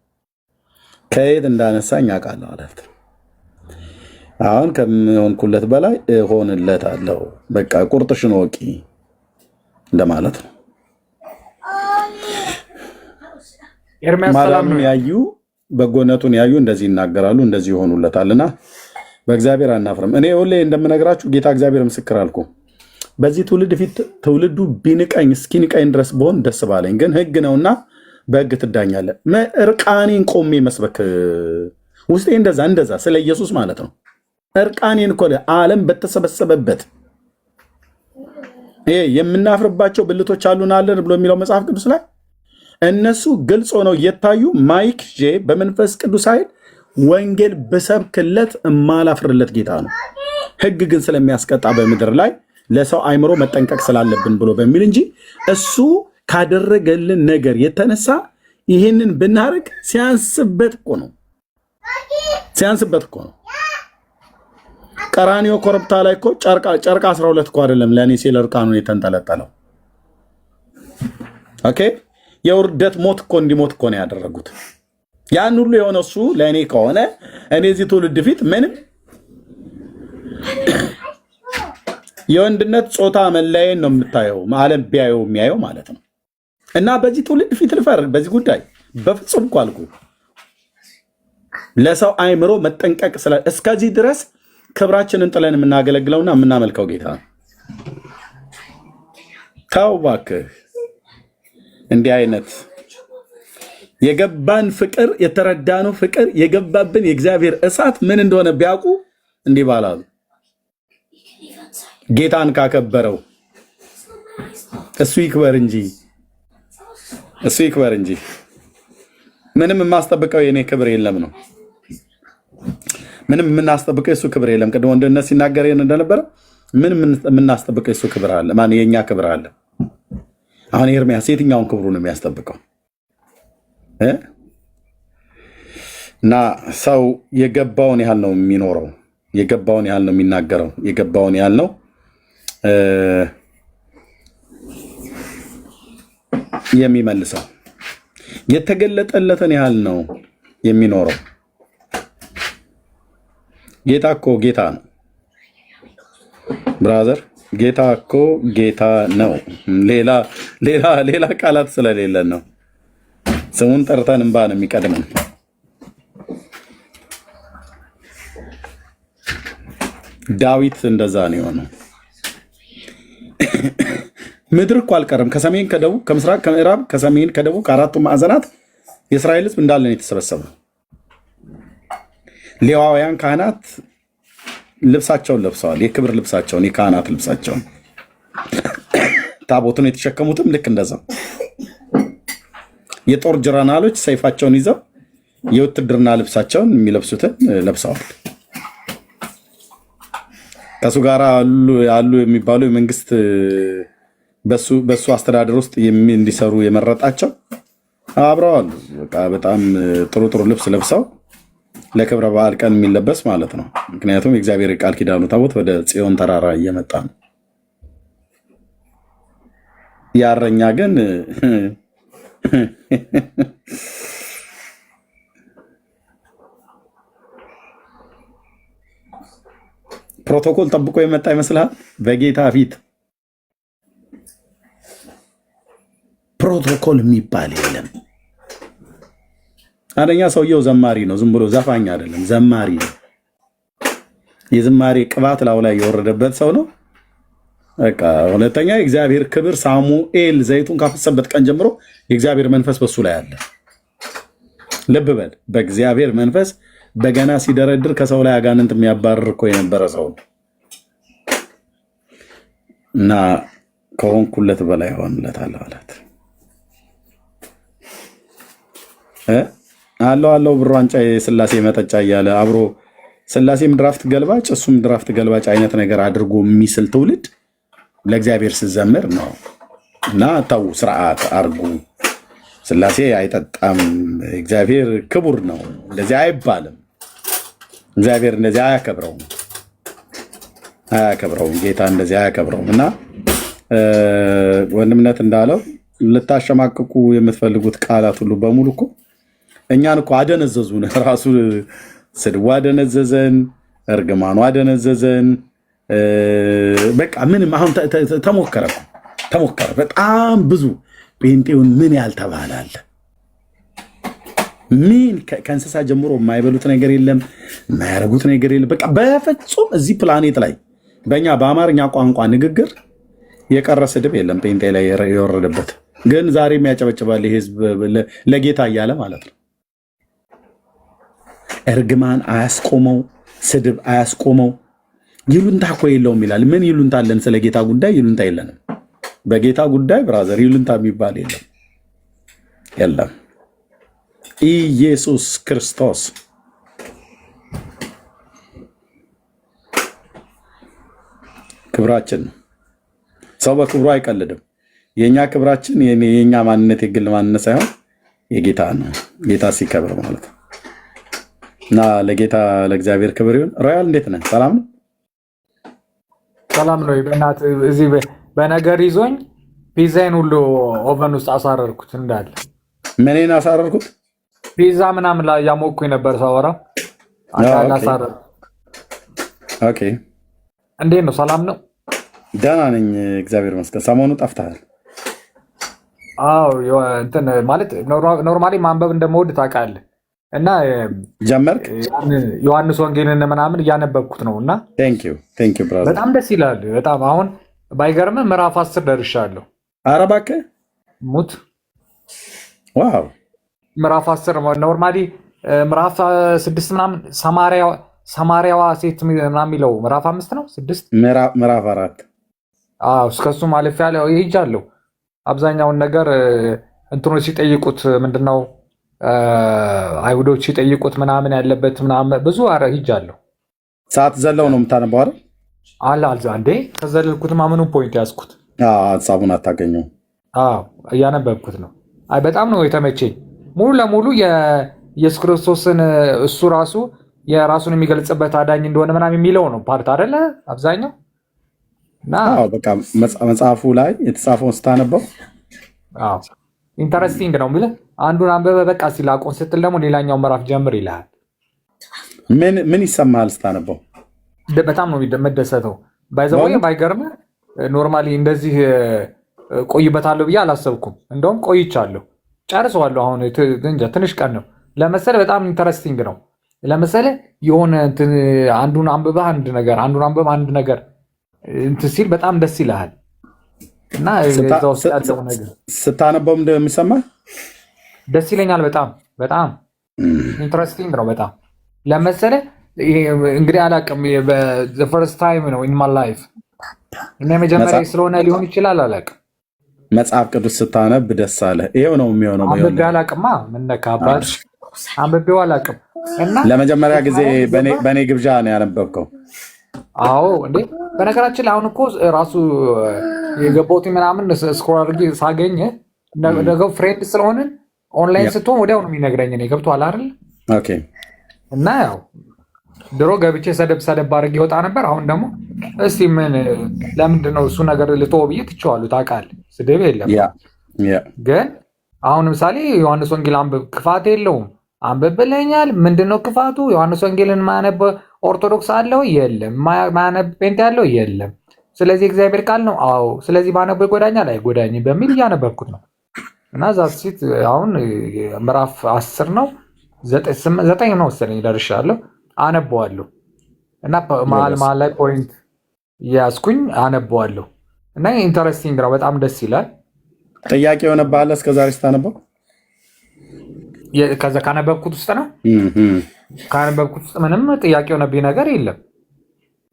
ከየት እንዳነሳኝ አውቃለሁ አላት። አሁን ከሚሆንኩለት በላይ እሆንለታለሁ። በቃ ቁርጥሽን ወቂ እንደማለት ነው። ማዳኑን ያዩ በጎነቱን ያዩ እንደዚህ ይናገራሉ፣ እንደዚህ ይሆኑለታልና በእግዚአብሔር አናፍርም። እኔ ሁሌ እንደምነግራችሁ ጌታ እግዚአብሔር ምስክር አልኩ። በዚህ ትውልድ ፊት ትውልዱ ቢንቀኝ እስኪንቀኝ ድረስ በሆን ደስ ባለኝ፣ ግን ሕግ ነውና በሕግ ትዳኛለህ። እርቃኔን ቆሜ መስበክ ውስጤ እንደዛ ስለ ኢየሱስ ማለት ነው። እርቃኔን እኮ ዓለም በተሰበሰበበት ይሄ የምናፍርባቸው ብልቶች አሉን አለን ብሎ የሚለው መጽሐፍ ቅዱስ ላይ እነሱ ግልጽ ሆነው እየታዩ ማይክ በመንፈስ ቅዱስ ኃይል ወንጌል በሰብክለት እማላፍርለት ጌታ ነው። ሕግ ግን ስለሚያስቀጣ በምድር ላይ ለሰው አይምሮ መጠንቀቅ ስላለብን ብሎ በሚል እንጂ እሱ ካደረገልን ነገር የተነሳ ይህንን ብናርግ ሲያንስበት እኮ ነው። ቀራኒዮ ኮረብታ ላይ እኮ ጨርቅ 12 እኮ አይደለም ለእኔ ሲል እርቃኑን የተንጠለጠለው። ኦኬ የውርደት ሞት እኮ እንዲሞት እኮ ነው ያደረጉት። ያን ሁሉ የሆነ እሱ ለእኔ ከሆነ እኔ እዚህ ትውልድ ፊት ምንም የወንድነት ጾታ መለየን ነው የምታየው፣ ዓለም ቢያየው የሚያየው ማለት ነው። እና በዚህ ትውልድ ፊት ልፈርድ በዚህ ጉዳይ በፍጹም እኮ አልኩ። ለሰው አይምሮ መጠንቀቅ እስከዚህ ድረስ ክብራችንን ጥለን የምናገለግለውና የምናመልከው ጌታ ነው። ተው እባክህ እንዲህ አይነት የገባን ፍቅር የተረዳነው ፍቅር የገባብን የእግዚአብሔር እሳት ምን እንደሆነ ቢያውቁ እንዲህ ባላሉ። ጌታን ካከበረው እሱ ይክበር እንጂ ምንም የማስጠብቀው የኔ ክብር የለም ነው። ምንም የምናስጠብቀው የሱ ክብር የለም። ቅድም ወንድነት ሲናገር እንደነበረ ምንም የምናስጠብቀው የሱ ክብር አለ። ማን የኛ ክብር አለ? አሁን ኤርሚያስ የትኛውን ክብሩ ነው የሚያስጠብቀው? እና ሰው የገባውን ያህል ነው የሚኖረው፣ የገባውን ያህል ነው የሚናገረው፣ የገባውን ያህል ነው የሚመልሰው፣ የተገለጠለትን ያህል ነው የሚኖረው። ጌታ እኮ ጌታ ነው ብራዘር፣ ጌታ እኮ ጌታ ነው። ሌላ ቃላት ስለሌለን ነው። ስሙን ጠርተን እንባ ነው የሚቀድመን። ዳዊት እንደዛ ነው የሆነው። ምድር እኮ አልቀረም። ከሰሜን ከደቡብ፣ ከምስራቅ ከምዕራብ፣ ከሰሜን ከደቡብ፣ ከአራቱ ማዕዘናት የእስራኤል ሕዝብ እንዳለ ነው የተሰበሰበው። ሌዋውያን ካህናት ልብሳቸውን ለብሰዋል፣ የክብር ልብሳቸውን፣ የካህናት ልብሳቸውን። ታቦቱን የተሸከሙትም ልክ እንደዛ የጦር ጀነራሎች ሰይፋቸውን ይዘው የውትድርና ልብሳቸውን የሚለብሱትን ለብሰዋል። ከሱ ጋር ያሉ የሚባሉ የመንግስት በሱ አስተዳደር ውስጥ እንዲሰሩ የመረጣቸው አብረዋል። በቃ በጣም ጥሩ ጥሩ ልብስ ለብሰው ለክብረ በዓል ቀን የሚለበስ ማለት ነው። ምክንያቱም የእግዚአብሔር ቃል ኪዳኑ ታቦት ወደ ጽዮን ተራራ እየመጣ ነው። ያረኛ ግን ፕሮቶኮል ጠብቆ የመጣ ይመስልሃል? በጌታ ፊት ፕሮቶኮል የሚባል የለም። አንደኛ ሰውየው ዘማሪ ነው፣ ዝም ብሎ ዘፋኝ አይደለም፣ ዘማሪ ነው። የዝማሬ ቅባት ላዩ ላይ የወረደበት ሰው ነው። በቃ ሁለተኛ የእግዚአብሔር ክብር፣ ሳሙኤል ዘይቱን ካፈሰበት ቀን ጀምሮ የእግዚአብሔር መንፈስ በሱ ላይ አለ። ልብ በል፣ በእግዚአብሔር መንፈስ በገና ሲደረድር ከሰው ላይ አጋንንት የሚያባርር እኮ የነበረ ሰው እና ከሆንኩለት በላይ ሆንለታለሁ አላት። አለው ብር ዋንጫ የስላሴ መጠጫ እያለ አብሮ ስላሴም ድራፍት ገልባጭ እሱም ድራፍት ገልባጭ አይነት ነገር አድርጎ የሚስል ትውልድ ለእግዚአብሔር ስዘምር ነው። እና ታው ስርዓት አርጉ። ስላሴ አይጠጣም፣ እግዚአብሔር ክቡር ነው፣ እንደዚህ አይባልም። እግዚአብሔር እንደዚህ አያከብረውም፣ ጌታ እንደዚህ አያከብረውም። እና ወንድምነት እንዳለው ልታሸማቅቁ የምትፈልጉት ቃላት ሁሉ በሙሉ እኮ እኛን እኮ አደነዘዙን። ራሱ ስድቡ አደነዘዘን፣ እርግማኑ አደነዘዘን። በቃ ምንም አሁን ተሞከረ። በጣም ብዙ ጴንጤውን ምን ያልተባለ አለ። ምን ከእንስሳ ጀምሮ የማይበሉት ነገር የለም፣ የማያረጉት ነገር የለም። በቃ በፍጹም እዚህ ፕላኔት ላይ በእኛ በአማርኛ ቋንቋ ንግግር የቀረ ስድብ የለም ጴንጤ ላይ የወረደበት። ግን ዛሬም ያጨበጭባል ህዝብ ለጌታ እያለ ማለት ነው። እርግማን አያስቆመው፣ ስድብ አያስቆመው። ይሉንታ እኮ የለውም ይላል። ምን ይሉንታ አለን? ስለ ጌታ ጉዳይ ይሉንታ የለንም። በጌታ ጉዳይ ብራዘር ይሉንታ የሚባል የለም። ኢየሱስ ክርስቶስ ክብራችን ነው። ሰው በክብሩ አይቀልድም። የኛ ክብራችን የኛ ማንነት የግል ማንነት ሳይሆን የጌታ ነው። ጌታ ሲከብር ማለት ነው። እና ለጌታ ለእግዚአብሔር ክብር ይሁን። ሮያል እንዴት ነህ? ሰላም ነው? ሰላም ነው። በእናትህ እዚህ በነገር ይዞኝ ፒዛን ሁሉ ኦቨን ውስጥ አሳረርኩት እንዳለ። ምንን አሳረርኩት? ፒዛ ምናምን ላይ ያሞኩኝ ነበር ሳወራ አካል አሳረር። ኦኬ። እንዴት ነው? ሰላም ነው? ደህና ነኝ እግዚአብሔር ይመስገን። ሰሞኑን ጠፍተሃል። አዎ እንትን ማለት ኖርማሊ ማንበብ እንደምወድ ታውቃለህ። እና ጀመርክ? ዮሐንስ ወንጌልን ምናምን እያነበብኩት ነው። እና ቴንክ ዩ ብራዘር፣ በጣም ደስ ይላል። በጣም አሁን ባይገርምህ ምዕራፍ 10 ደርሻለሁ። ኧረ እባክህ ሙት። ዋው! ምዕራፍ 10 ኖርማሊ ምዕራፍ 6 ምናምን ሰማሪያዋ ሴት ምናምን የሚለው ምዕራፍ 5 ነው 6 ምዕራፍ 4 እስከሱ ማለፍ ያለው ይሄጃለሁ። አብዛኛውን ነገር እንትኖች ሲጠይቁት ምንድነው አይሁዶች ሲጠይቁት ምናምን ያለበት ምናምን ብዙ ይሄጃለሁ። ሰዓት ዘለው ነው የምታነበው አይደል? አልዛ እንዴ ከዘለልኩት ማምኑ ፖይንት ያዝኩት። ሀሳቡን አታገኘው። እያነበብኩት ነው። በጣም ነው የተመቸኝ። ሙሉ ለሙሉ ኢየሱስ ክርስቶስን እሱ ራሱ የራሱን የሚገልጽበት አዳኝ እንደሆነ ምናምን የሚለው ነው ፓርት አይደለ አብዛኛው እና በቃ መጽሐፉ ላይ የተጻፈውን ስታነበው ኢንተረስቲንግ ነው የሚልህ አንዱን አንበበ በቃ ሲል አቆም ስትል ደግሞ ሌላኛው ምዕራፍ ጀምር ይልሃል። ምን ይሰማሃል ስታነበው? በጣም ነው መደሰተው። ባይዘው ባይገርም ኖርማሊ እንደዚህ ቆይበታለሁ ብዬ አላሰብኩም። እንደውም ቆይቻለሁ፣ ጨርሰዋለሁ። አሁን ትንሽ ቀን ነው ለመሰለ በጣም ኢንተረስቲንግ ነው ለመሰለ የሆነ አንዱን አንብበህ አንድ ነገር አንዱን አንብበህ አንድ ነገር ሲል በጣም ደስ ይልሃል እና እዛው ያለው ነገር ስታነበው እንደሚሰማ ደስ ይለኛል። በጣም በጣም ኢንተረስቲንግ ነው በጣም ለመሰለ እንግዲህ አላውቅም the first time ነው in my life እና መጀመሪያ ስለሆነ ሊሆን ይችላል አላውቅም። መጽሐፍ ቅዱስ ስታነብ ደስ አለ ይሄው ነው የሚሆነው። አንብቤ አላውቅማ ምን ነካባት አንብቤው አላውቅም እና ለመጀመሪያ ጊዜ በኔ ግብዣ ነው ያነበብከው? አዎ እንዴ በነገራችን ላይ አሁን እኮ ራሱ የገባሁት ምናምን ስክሮል አድርጌ ሳገኘ ነገው ፍሬንድ ስለሆነ ኦንላይን ስትሆን ወዲያው ነው የሚነግረኝ ነው ገብቶሃል አይደል? ኦኬ እና ያው ድሮ ገብቼ ሰደብ አድርጌ ይወጣ ነበር። አሁን ደግሞ እስቲ ምን ለምንድን ነው እሱ ነገር ልተወው ብዬ ትቼዋለሁ። ታውቃለህ ስድብ የለም ግን አሁን ለምሳሌ ዮሐንስ ወንጌል አንብብ ክፋት የለውም አንብብ ብለኛል። ምንድነው ክፋቱ? ዮሐንስ ወንጌልን ማያነብ ኦርቶዶክስ አለው የለም፣ ማያነብ ጴንጤ ያለው የለም። ስለዚህ እግዚአብሔር ቃል ነው። አዎ ስለዚህ ባነብ ይጎዳኛል አይጎዳኝም በሚል እያነበብኩት ነው እና ዛሲት አሁን ምዕራፍ 10 ነው 9 ነው መሰለኝ ደርሻለሁ። አነበዋለሁ እና መሀል ላይ ፖይንት ያስኩኝ አነበዋለሁ እና ኢንተረስቲንግ ነው በጣም ደስ ይላል። ጥያቄ የሆነብህ እስከዛሬ ስታነበው? ከዛ ካነበብኩት ውስጥ ነው ካነበብኩት ውስጥ ምንም ጥያቄ የሆነብኝ ነገር የለም።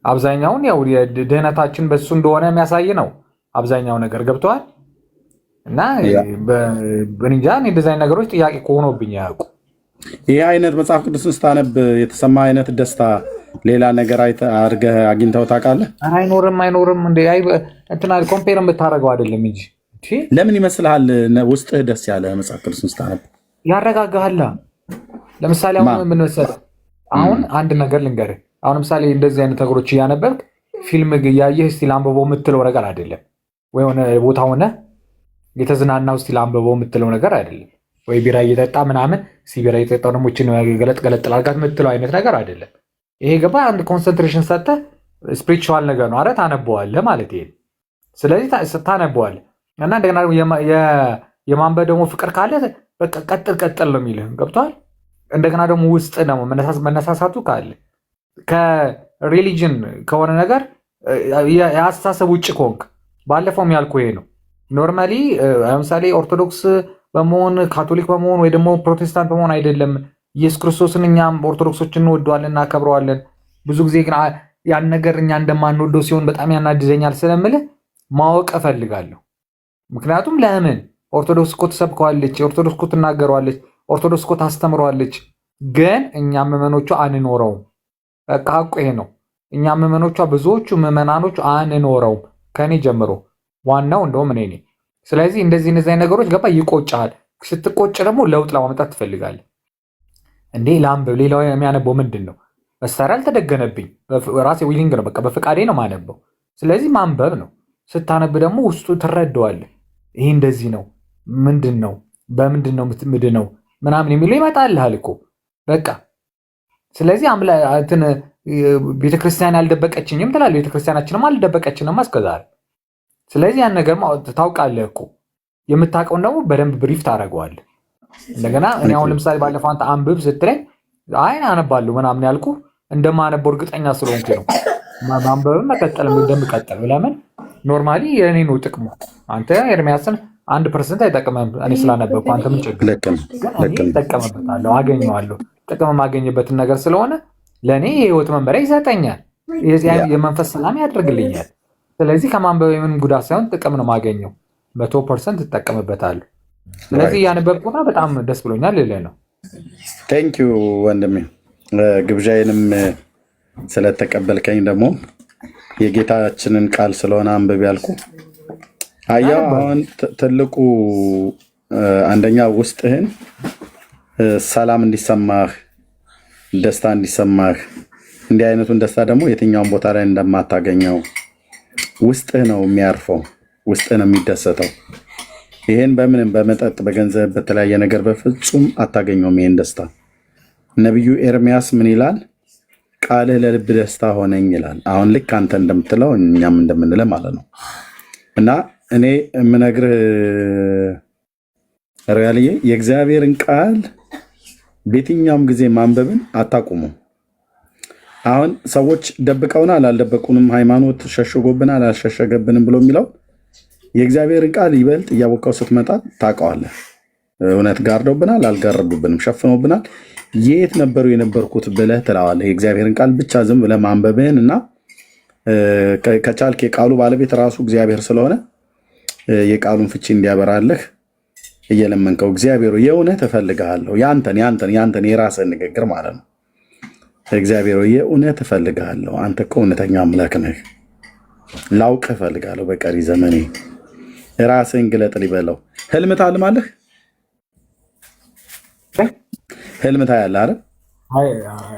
አብዛኛውን ያው ድህነታችን በሱ እንደሆነ የሚያሳይ ነው አብዛኛው ነገር ገብተዋል እና በእንጃ እንደዚህ አይነት ነገሮች ጥያቄ ከሆነብኝ ያውቁ። ይህ አይነት መጽሐፍ ቅዱስን ስታነብ የተሰማ አይነት ደስታ ሌላ ነገር አድርገህ አግኝተው ታውቃለህ? አይኖርም እንደ እንትና ኮምፔር የምታደርገው አይደለም እንጂ ለምን ይመስልሃል ውስጥህ ደስ ያለ መጽሐፍ ቅዱስን ስታነብ? ያረጋጋሃል። ለምሳሌ አሁን ምን መሰለህ አሁን አንድ ነገር ልንገርህ። አሁን ለምሳሌ እንደዚህ አይነት ነገሮች እያነበብክ ፊልም እያየህ እስቲ ላንብበው የምትለው ነገር አይደለም ወይ ሆነ ቦታ ሆነ የተዝናናው እስቲ ላንብበው የምትለው ነገር አይደለም ወይ ቢራ እየጠጣ ምናምን ቢራ እየጠጣው ደግሞ እችን ገለጥ ላድርጋት የምትለው አይነት ነገር አይደለም። ይሄ ገባ አንድ ኮንሰንትሬሽን ሰጥተህ ስፒሪቹዋል ነገር ነው አይደል? ታነበዋለህ ማለት ይሄ። ስለዚህ ታነበዋለህ እና እንደገና የማንበብ ደግሞ ፍቅር ካለ በቃ ቀጥል ነው የሚልህ ገብቶሃል? እንደገና ደግሞ ውስጥ ደግሞ መነሳሳቱ ካለ ከሪሊጅን ከሆነ ነገር የአስተሳሰብ ውጭ ከሆንክ ባለፈውም ያልኩ ይሄ ነው። ኖርማሊ ለምሳሌ ኦርቶዶክስ በመሆን ካቶሊክ በመሆን ወይ ደግሞ ፕሮቴስታንት በመሆን አይደለም ኢየሱስ ክርስቶስን እኛም ኦርቶዶክሶች እንወደዋለን እናከብረዋለን። ብዙ ጊዜ ግን ያን ነገር እኛ እንደማንወደው ሲሆን በጣም ያናድዘኛል ስለምልህ ማወቅ እፈልጋለሁ። ምክንያቱም ለምን ኦርቶዶክስ እኮ ትሰብከዋለች፣ ኦርቶዶክስ እኮ ትናገረዋለች፣ ኦርቶዶክስ እኮ ታስተምረዋለች፣ ግን እኛ ምዕመኖቿ አንኖረውም። በቃ ሐቁ ይሄ ነው። እኛ ምዕመኖቿ ብዙዎቹ ምዕመናኖቹ አንኖረውም ከኔ ጀምሮ ዋናው እንደውም እኔ ነኝ። ስለዚህ እንደዚህ ነገሮች ገባ ይቆጫል። ስትቆጭ ደግሞ ለውጥ ለማምጣት ትፈልጋለህ። እንዴ ላንብብ፣ ሌላው የሚያነበው ምንድን ነው? መሳሪያ አልተደገነብኝ፣ ራሴ ዊሊንግ ነው፣ በቃ በፍቃዴ ነው ማነበው። ስለዚህ ማንበብ ነው። ስታነብ ደግሞ ውስጡ ትረዳዋለህ። ይሄ እንደዚህ ነው፣ ምንድን ነው፣ በምንድን ነው ምድነው ምናምን የሚለው ይመጣልሃል እኮ በቃ። ስለዚህ ቤተክርስቲያን ያልደበቀችኝም ትላለህ፣ ቤተክርስቲያናችንም አልደበቀችንም እስከዛሬ። ስለዚህ ያን ነገር ታውቃለህ እኮ። የምታውቀውን ደግሞ በደንብ ብሪፍ ታደርገዋለህ። እንደገና እኔ አሁን ለምሳሌ ባለፈው አንተ አንብብ ስትለኝ አይ አነባለሁ ምናምን ያልኩ እንደማነበው እርግጠኛ ስለሆንኩ ነው። ማንበብም መቀጠል እንደምቀጥል ለምን ኖርማሊ የእኔ ነው ጥቅሙ። አንተ ኤርሚያስን 1% አይጠቅምም። እኔ ስላነበብኩ አንተ ምን ችግር እጠቀምበታለሁ፣ አገኘዋለሁ። ጥቅም የማገኝበትን ነገር ስለሆነ ለእኔ የህይወት መመሪያ ይሰጠኛል፣ የመንፈስ ሰላም ያደርግልኛል። ስለዚህ ከማንበብ የምን ጉዳት ሳይሆን ጥቅም ነው የማገኘው። 100% እጠቀምበታለሁ። ስለዚህ ያነበብኩና በጣም ደስ ብሎኛል ልልህ ነው። ቴንኪዩ ወንድሜ፣ ግብዣዬንም ስለተቀበልከኝ ደግሞ የጌታችንን ቃል ስለሆነ አንብብ ያልኩ። አየው አሁን ትልቁ አንደኛ ውስጥህን ሰላም እንዲሰማህ፣ ደስታ እንዲሰማህ፣ እንዲህ አይነቱን ደስታ ደግሞ የትኛውን ቦታ ላይ እንደማታገኘው ውስጥህ ነው የሚያርፈው፣ ውስጥህ ነው የሚደሰተው። ይሄን በምንም በመጠጥ በገንዘብ በተለያየ ነገር በፍጹም አታገኘውም ይሄን ደስታ። ነቢዩ ኤርሚያስ ምን ይላል? ቃልህ ለልብ ደስታ ሆነኝ ይላል። አሁን ልክ አንተ እንደምትለው እኛም እንደምንለው ማለት ነው። እና እኔ የምነግርህ ሪያልዬ የእግዚአብሔርን ቃል በየትኛውም ጊዜ ማንበብን አታቁሙ። አሁን ሰዎች ደብቀውናል አልደበቁንም፣ ሃይማኖት ሸሽጎብናል አልሸሸገብንም ብሎ የሚለው የእግዚአብሔርን ቃል ይበልጥ እያወቀው ስትመጣ ታውቀዋለህ። እውነት ጋርደውብናል አልጋረዱብንም፣ ሸፍኖብናል፣ የት ነበሩ የነበርኩት ብለህ ትለዋለህ። የእግዚአብሔርን ቃል ብቻ ዝም ብለህ ማንበብህን እና ከቻልክ የቃሉ ባለቤት ራሱ እግዚአብሔር ስለሆነ የቃሉን ፍቺ እንዲያበራልህ እየለመንከው እግዚአብሔር የእውነት እፈልግሃለሁ፣ ያንተን የራስህን ንግግር ማለት ነው። እግዚአብሔር የእውነት እፈልግሃለሁ፣ አንተ እኮ እውነተኛ አምላክ ነህ፣ ላውቅህ እፈልጋለሁ፣ በቀሪ ዘመኔ ራስህን ግለጥ ሊበለው። ህልም ታልማለህ? ህልም ታያለህ አይደል?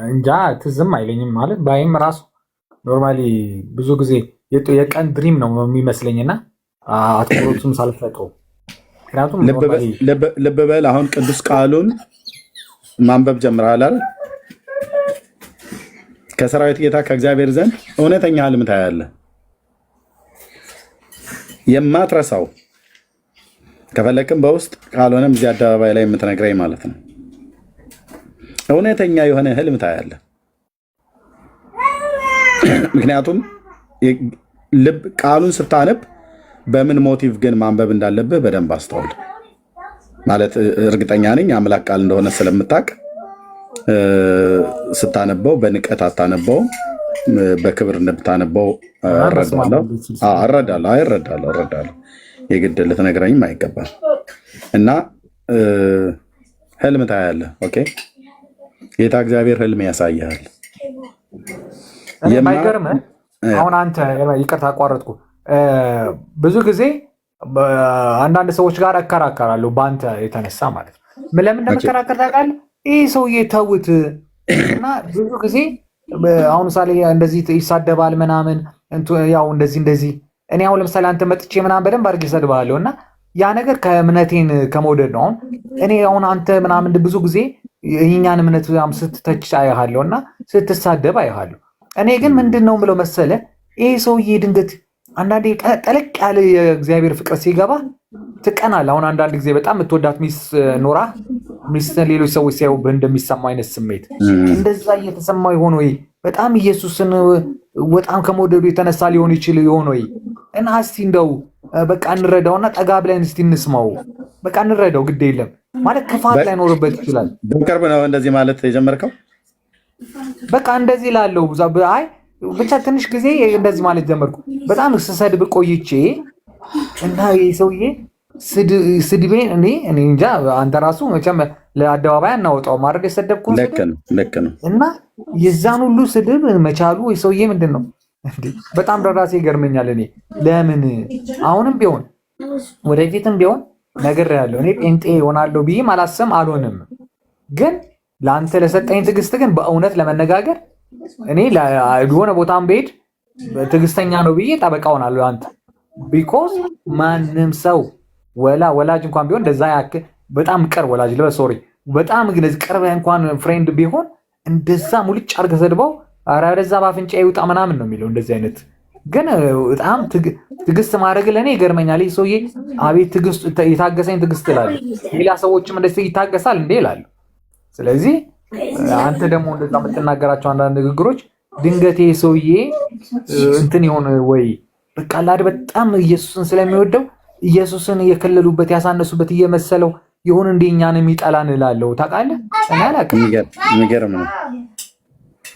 እንጃ ትዝም አይለኝም ማለት ባይም ራሱ ኖርማሊ ብዙ ጊዜ የቀን ድሪም ነው የሚመስለኝና አትኩሮቱን ሳልፈጥረው ምክንያቱም ልብ በል አሁን ቅዱስ ቃሉን ማንበብ ጀምረሃል አይደል? ከሰራዊት ጌታ ከእግዚአብሔር ዘንድ እውነተኛ ህልም ታያለህ፣ የማትረሳው ከፈለክም በውስጥ ካልሆነም እዚህ አደባባይ ላይ የምትነግረኝ ማለት ነው። እውነተኛ የሆነ ህልም ታያለህ። ምክንያቱም ልብ ቃሉን ስታነብ በምን ሞቲቭ ግን ማንበብ እንዳለብህ በደንብ አስተውል። ማለት እርግጠኛ ነኝ አምላክ ቃል እንደሆነ ስለምታውቅ ስታነበው በንቀት አታነበው፣ በክብር እንደምታነበው እረዳለሁ። የግድ ልትነግረኝም አይገባም። እና ህልም ታያለህ። ኦኬ፣ ጌታ እግዚአብሔር ህልም ያሳያል። የማይገርምህ አሁን አንተ ይቅርታ አቋረጥኩ። ብዙ ጊዜ አንዳንድ ሰዎች ጋር እከራከራለሁ በአንተ የተነሳ ማለት ነው። ለምን እንደምከራከር ታውቃለህ? ይህ ሰውዬ ተውት እና ብዙ ጊዜ አሁን ምሳሌ እንደዚህ ይሳደባል ምናምን ያው እንደዚህ እኔ አሁን ለምሳሌ አንተ መጥቼ ምናምን በደንብ አድርጌ እሰድብሃለሁ እና ያ ነገር ከእምነቴን ከመውደድ ነው። አሁን እኔ አሁን አንተ ምናምን ብዙ ጊዜ የእኛን እምነት ስትተች አያሃለሁ እና ስትሳደብ አያሃለሁ። እኔ ግን ምንድን ነው ብለው መሰለ ይህ ሰውዬ ድንገት አንዳንዴ ጠለቅ ያለ የእግዚአብሔር ፍቅር ሲገባ ትቀናል። አሁን አንዳንድ ጊዜ በጣም የምትወዳት ሚስት ኖራ ሚስትን ሌሎች ሰዎች ሲያዩ እንደሚሰማ አይነት ስሜት እንደዛ እየተሰማ ይሆን ወይ? በጣም ኢየሱስን በጣም ከመውደዱ የተነሳ ሊሆን ይችል ይሆን ወይ? እና እስቲ እንደው በቃ እንረዳውና ጠጋ ብለን እስቲ እንስማው። በቃ እንረዳው፣ ግድ የለም ማለት ክፋት ላይኖርበት ይችላል። በቅርብ ነው እንደዚህ ማለት የጀመርከው? በቃ እንደዚህ ላለው አይ ብቻ ትንሽ ጊዜ እንደዚህ ማለት ጀመርኩ። በጣም ስሰድብ ቆይቼ እና ይሄ ሰውዬ ስድቤን እኔ እንጃ አንተ ራሱ መቼም ለአደባባይ አናወጣው ማድረግ የሰደብኩ ልክ ነው። እና የዛን ሁሉ ስድብ መቻሉ ይሄ ሰውዬ ምንድን ነው በጣም ለራሴ ይገርመኛል። እኔ ለምን አሁንም ቢሆን ወደፊትም ቢሆን ነግሬሃለሁ፣ እኔ ጴንጤ ሆናለሁ ብዬም አላስብም አልሆንም። ግን ለአንተ ለሰጠኝ ትዕግስት ግን በእውነት ለመነጋገር እኔ የሆነ ቦታም ብሄድ ትዕግስተኛ ነው ብዬ ጠበቃ ሆናለሁ አንተ ቢኮዝ ማንም ሰው ወላጅ እንኳን ቢሆን እንደዛ ያክል በጣም ቅርብ ወላጅ ሶሪ በጣም ግን ቅርብ እንኳን ፍሬንድ ቢሆን እንደዛ ሙልጭ አድርገህ ሰድበው ኧረ ወደዛ በአፍንጫ ይውጣ ምናምን ነው የሚለው። እንደዚህ አይነት ግን በጣም ትዕግስት ማድረግ ለእኔ ይገርመኛል። ይህ ሰውዬ አቤት ትዕግስት የታገሰኝ ትዕግስት እላለሁ። ሌላ ሰዎችም እንደዚህ ይታገሳል እንዴ እላለሁ። ስለዚህ አንተ ደግሞ እንደዛ የምትናገራቸው አንዳንድ ንግግሮች ድንገት ይህ ሰውዬ እንትን ይሆን ወይ በቃ ላድ በጣም ኢየሱስን ስለሚወደው ኢየሱስን እየከለሉበት ያሳነሱበት እየመሰለው ይሁን እንደኛን የሚጠላን እላለሁ። ታውቃለህ? እኔ አላውቅም። የሚገርም ነው።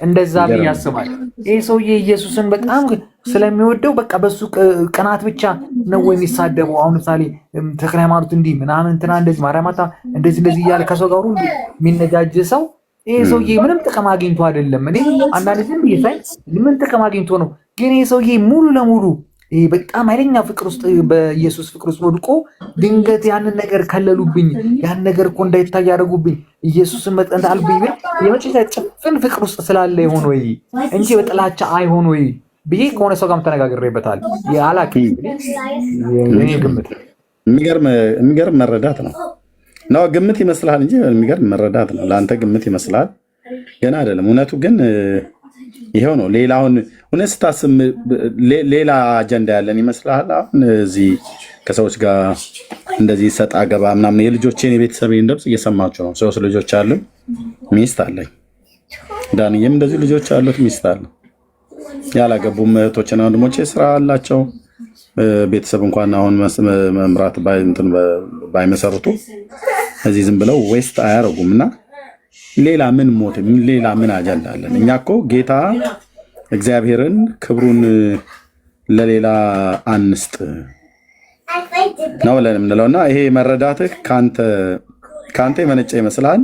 እንደዛ ብዬ አስባለሁ። ይህ ሰውዬ ኢየሱስን በጣም ስለሚወደው በቃ በሱ ቅናት ብቻ ነው የሚሳደበው። አሁን ምሳሌ ተክለ ሃይማኖት እንዲህ ምናምን እንትና እንደዚህ ማርያማታ እንደዚህ እያለ ከሰው ጋር ሁሉ የሚነጃጅ ሰው ይህ ሰውዬ ምንም ጥቅም አግኝቶ አይደለም። እኔ አንዳንድ ዝም ብዬ ሳይ ምን ጥቅም አግኝቶ ነው? ግን ይህ ሰውዬ ሙሉ ለሙሉ ይሄ በጣም ኃይለኛ ፍቅር ውስጥ በኢየሱስ ፍቅር ውስጥ ወድቆ ድንገት ያንን ነገር ከለሉብኝ፣ ያን ነገር እኮ እንዳይታይ ያደረጉብኝ፣ ኢየሱስን መጠን አልብኝ የመጨረሻ ጭፍን ፍቅር ውስጥ ስላለ ይሆን ወይ እንጂ በጥላቻ አይሆን ወይ ብዬ ከሆነ ሰው ጋርም ተነጋግሬበታል። አላውቅም። እኔ ግምት የሚገርም መረዳት ነው። ግምት ይመስልሃል እንጂ የሚገርም መረዳት ነው። ለአንተ ግምት ይመስልሃል፣ ገና አይደለም። እውነቱ ግን ይሄው ነው። ሌላውን እውነት ስታስብ ሌላ አጀንዳ ያለን ይመስልሃል። አሁን እዚህ ከሰዎች ጋር እንደዚህ ሰጣ ገባ ምናምን የልጆቼን የቤተሰቤን ድምፅ እየሰማችሁ ነው። 3 ልጆች አሉኝ፣ ሚስት አለኝ። ዳንዬም እንደዚህ ልጆች አሉት፣ ሚስት አለ። ያላገቡም እህቶችና ወንድሞቼ ስራ አላቸው። ቤተሰብ እንኳን አሁን መምራት ባይመሰርቱ እዚህ ዝም ብለው ዌስት አያረጉም። እና ሌላ ምን ሞት ሌላ ምን አጀንዳ አለን? እኛ እኮ ጌታ እግዚአብሔርን ክብሩን ለሌላ አንስጥ ነው ብለን የምንለውና ይሄ መረዳትህ ከአንተ የመነጨ ይመስላል፣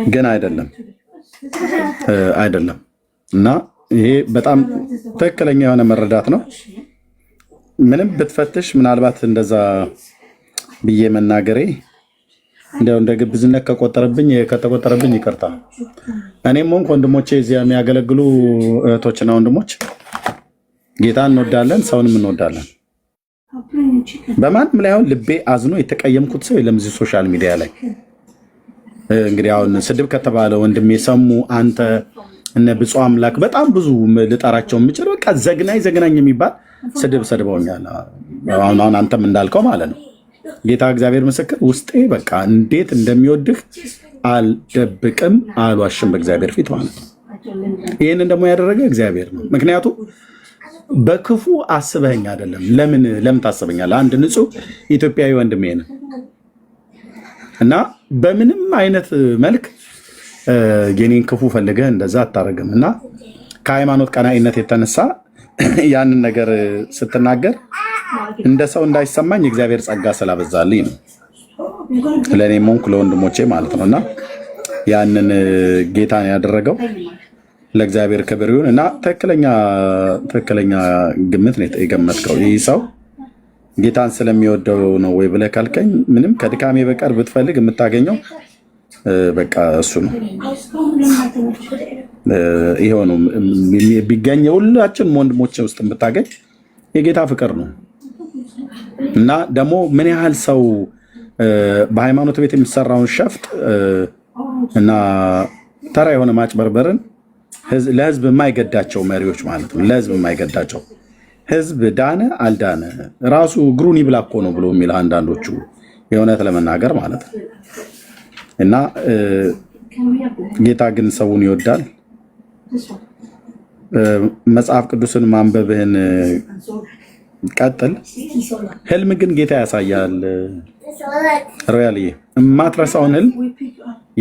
ግን አይደለም። እና ይሄ በጣም ትክክለኛ የሆነ መረዳት ነው። ምንም ብትፈትሽ ምናልባት እንደዛ ብዬ መናገሬ እንደው እንደ ግብዝነት ከተቆጠረብኝ ይቅርታ። እኔም ሆንኩ ወንድሞቼ እዚያ የሚያገለግሉ እህቶችና ወንድሞች ጌታን እንወዳለን፣ ሰውንም እንወዳለን። በማንም ላይ አሁን ልቤ አዝኖ የተቀየምኩት ሰው የለም እዚህ ሶሻል ሚዲያ ላይ። እንግዲህ አሁን ስድብ ከተባለ ወንድሜ ሰሙ፣ አንተ እነ ብፁዕ አምላክ በጣም ብዙ ልጠራቸው የምችል በቃ ዘግናኝ የሚባል ስድብ ሰድበውኛል። አሁን አንተም እንዳልከው ማለት ነው። ጌታ እግዚአብሔር ምስክር፣ ውስጤ በቃ እንዴት እንደሚወድህ አልደብቅም፣ አልዋሽም በእግዚአብሔር ፊት ማለት ነው። ይህንን ደግሞ ያደረገ እግዚአብሔር ነው። ምክንያቱም በክፉ አስበኸኝ አይደለም። ለምን ታስበኛለህ? አንድ ንጹህ ኢትዮጵያዊ ወንድሜ ነህ እና በምንም አይነት መልክ የኔን ክፉ ፈልገህ እንደዛ አታረግም። እና ከሃይማኖት ቀናኢነት የተነሳ ያንን ነገር ስትናገር እንደ ሰው እንዳይሰማኝ እግዚአብሔር ጸጋ ስላበዛልኝ ነው፣ ለእኔም ሆንኩ ለወንድሞቼ ማለት ነው። እና ያንን ጌታን ያደረገው ለእግዚአብሔር ክብር ይሁን። እና ትክክለኛ ግምት ነው የገመትከው። ይህ ሰው ጌታን ስለሚወደው ነው ወይ ብለህ ካልከኝ ምንም ከድካሜ በቀር ብትፈልግ የምታገኘው በቃ እሱ ነው። ይሄው ነው ቢገኝ ሁላችን ወንድሞቼ ውስጥ የምታገኝ የጌታ ፍቅር ነው። እና ደግሞ ምን ያህል ሰው በሃይማኖት ቤት የሚሰራውን ሸፍጥ እና ተራ የሆነ ማጭበርበርን ለህዝብ የማይገዳቸው መሪዎች ማለት ነው። ለህዝብ የማይገዳቸው ህዝብ ዳነ አልዳነ ራሱ እግሩን ይብላ እኮ ነው ብሎ የሚል አንዳንዶቹ የእውነት ለመናገር ማለት ነው። እና ጌታ ግን ሰውን ይወዳል። መጽሐፍ ቅዱስን ማንበብህን ቀጥል። ህልም ግን ጌታ ያሳያል። ሮያልዬ የማትረሳውን ህልም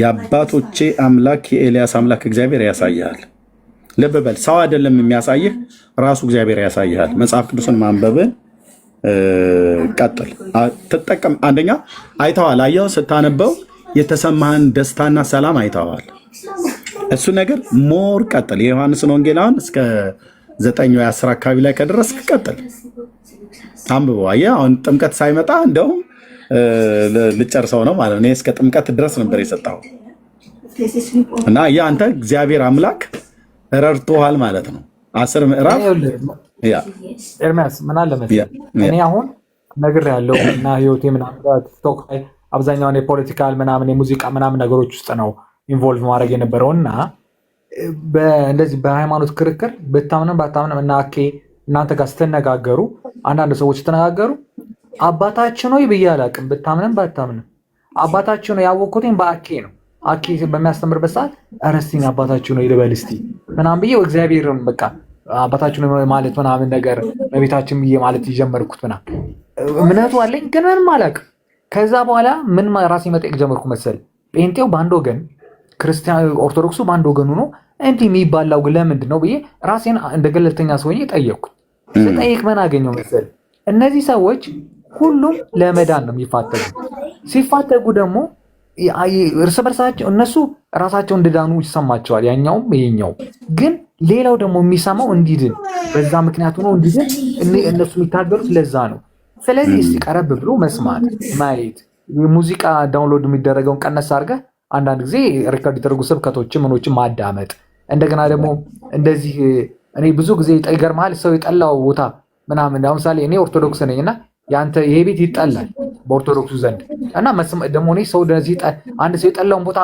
የአባቶቼ አምላክ የኤልያስ አምላክ እግዚአብሔር ያሳያል። ልብ በል፣ ሰው አይደለም የሚያሳይህ፣ ራሱ እግዚአብሔር ያሳይሃል። መጽሐፍ ቅዱስን ማንበብህን ቀጥል። ትጠቀም። አንደኛ አይተዋል። አየው፣ ስታነበው የተሰማህን ደስታና ሰላም አይተዋል። እሱ ነገር ሞር ቀጥል። የዮሐንስን ወንጌላውን እስከ 9 ወይ 10 አካባቢ ላይ ከደረስክ ቀጥል አንብበው። አየህ፣ አሁን ጥምቀት ሳይመጣ እንደውም ልጨርሰው ነው ማለት ነው። እስከ ጥምቀት ድረስ ነበር የሰጠው እና አንተ እግዚአብሔር አምላክ ረድቶሃል ማለት ነው። 10 ምዕራፍ ኤርሚያስ ምን አለ መሰለህ፣ እኔ አሁን ነግሬሃለሁ እና ህይወቴ ምናምን ቲክቶክ ላይ አብዛኛውን የፖለቲካል ምናምን የሙዚቃ ምናምን ነገሮች ውስጥ ነው ኢንቮልቭ ማድረግ የነበረው እና እንደዚህ በሃይማኖት ክርክር ብታምንም ባታምንም እና እናንተ ጋር ስትነጋገሩ አንዳንድ ሰዎች ስትነጋገሩ አባታችን ሆይ ብዬ አላውቅም። ብታምንም ባታምንም አባታችን ሆይ ያወቅኩትኝ በአኬ ነው። አኬ በሚያስተምርበት ሰዓት ኧረ እስኪ አባታችን ሆይ ልበል እስኪ ምናምን ብዬ እግዚአብሔርን በቃ አባታችን ሆይ ማለት ምናምን ነገር በቤታችን ብዬ ማለት የጀመርኩት ምናምን እምነቱ አለኝ፣ ግን ምንም አላውቅም። ከዛ በኋላ ምን ራሴ መጠየቅ ጀመርኩ መሰል፣ ጴንጤው በአንድ ወገን፣ ክርስቲያን ኦርቶዶክሱ በአንድ ወገን ሆኖ እንዲህ የሚባላው ለምንድን ነው ብዬ ራሴን እንደ ገለልተኛ ሰውዬ ጠየቅኩ። ስጠይቅ ምን አገኘው መሰል፣ እነዚህ ሰዎች ሁሉም ለመዳን ነው የሚፋተጉ። ሲፋተጉ ደግሞ እርስ በርሳቸው እነሱ ራሳቸው እንድዳኑ ይሰማቸዋል፣ ያኛውም ይሄኛው። ግን ሌላው ደግሞ የሚሰማው እንዲድን በዛ ምክንያት ሆኖ እንዲህ እነሱ የሚታገሉት ለዛ ነው። ስለዚህ እስቲ ቀረብ ብሎ መስማት ማየት፣ ሙዚቃ ዳውንሎድ የሚደረገውን ቀነስ አድርገህ አንዳንድ ጊዜ ሪከርድ የተደረጉ ስብከቶችን ምኖችን ማዳመጥ። እንደገና ደግሞ እንደዚህ እኔ ብዙ ጊዜ ይገርምሃል ሰው የጠላው ቦታ ምናምን ለምሳሌ እኔ ኦርቶዶክስ ነኝ እና ያንተ ይሄ ቤት ይጠላል በኦርቶዶክሱ ዘንድ እና ደግሞ እኔ ሰው አንድ ሰው የጠላውን ቦታ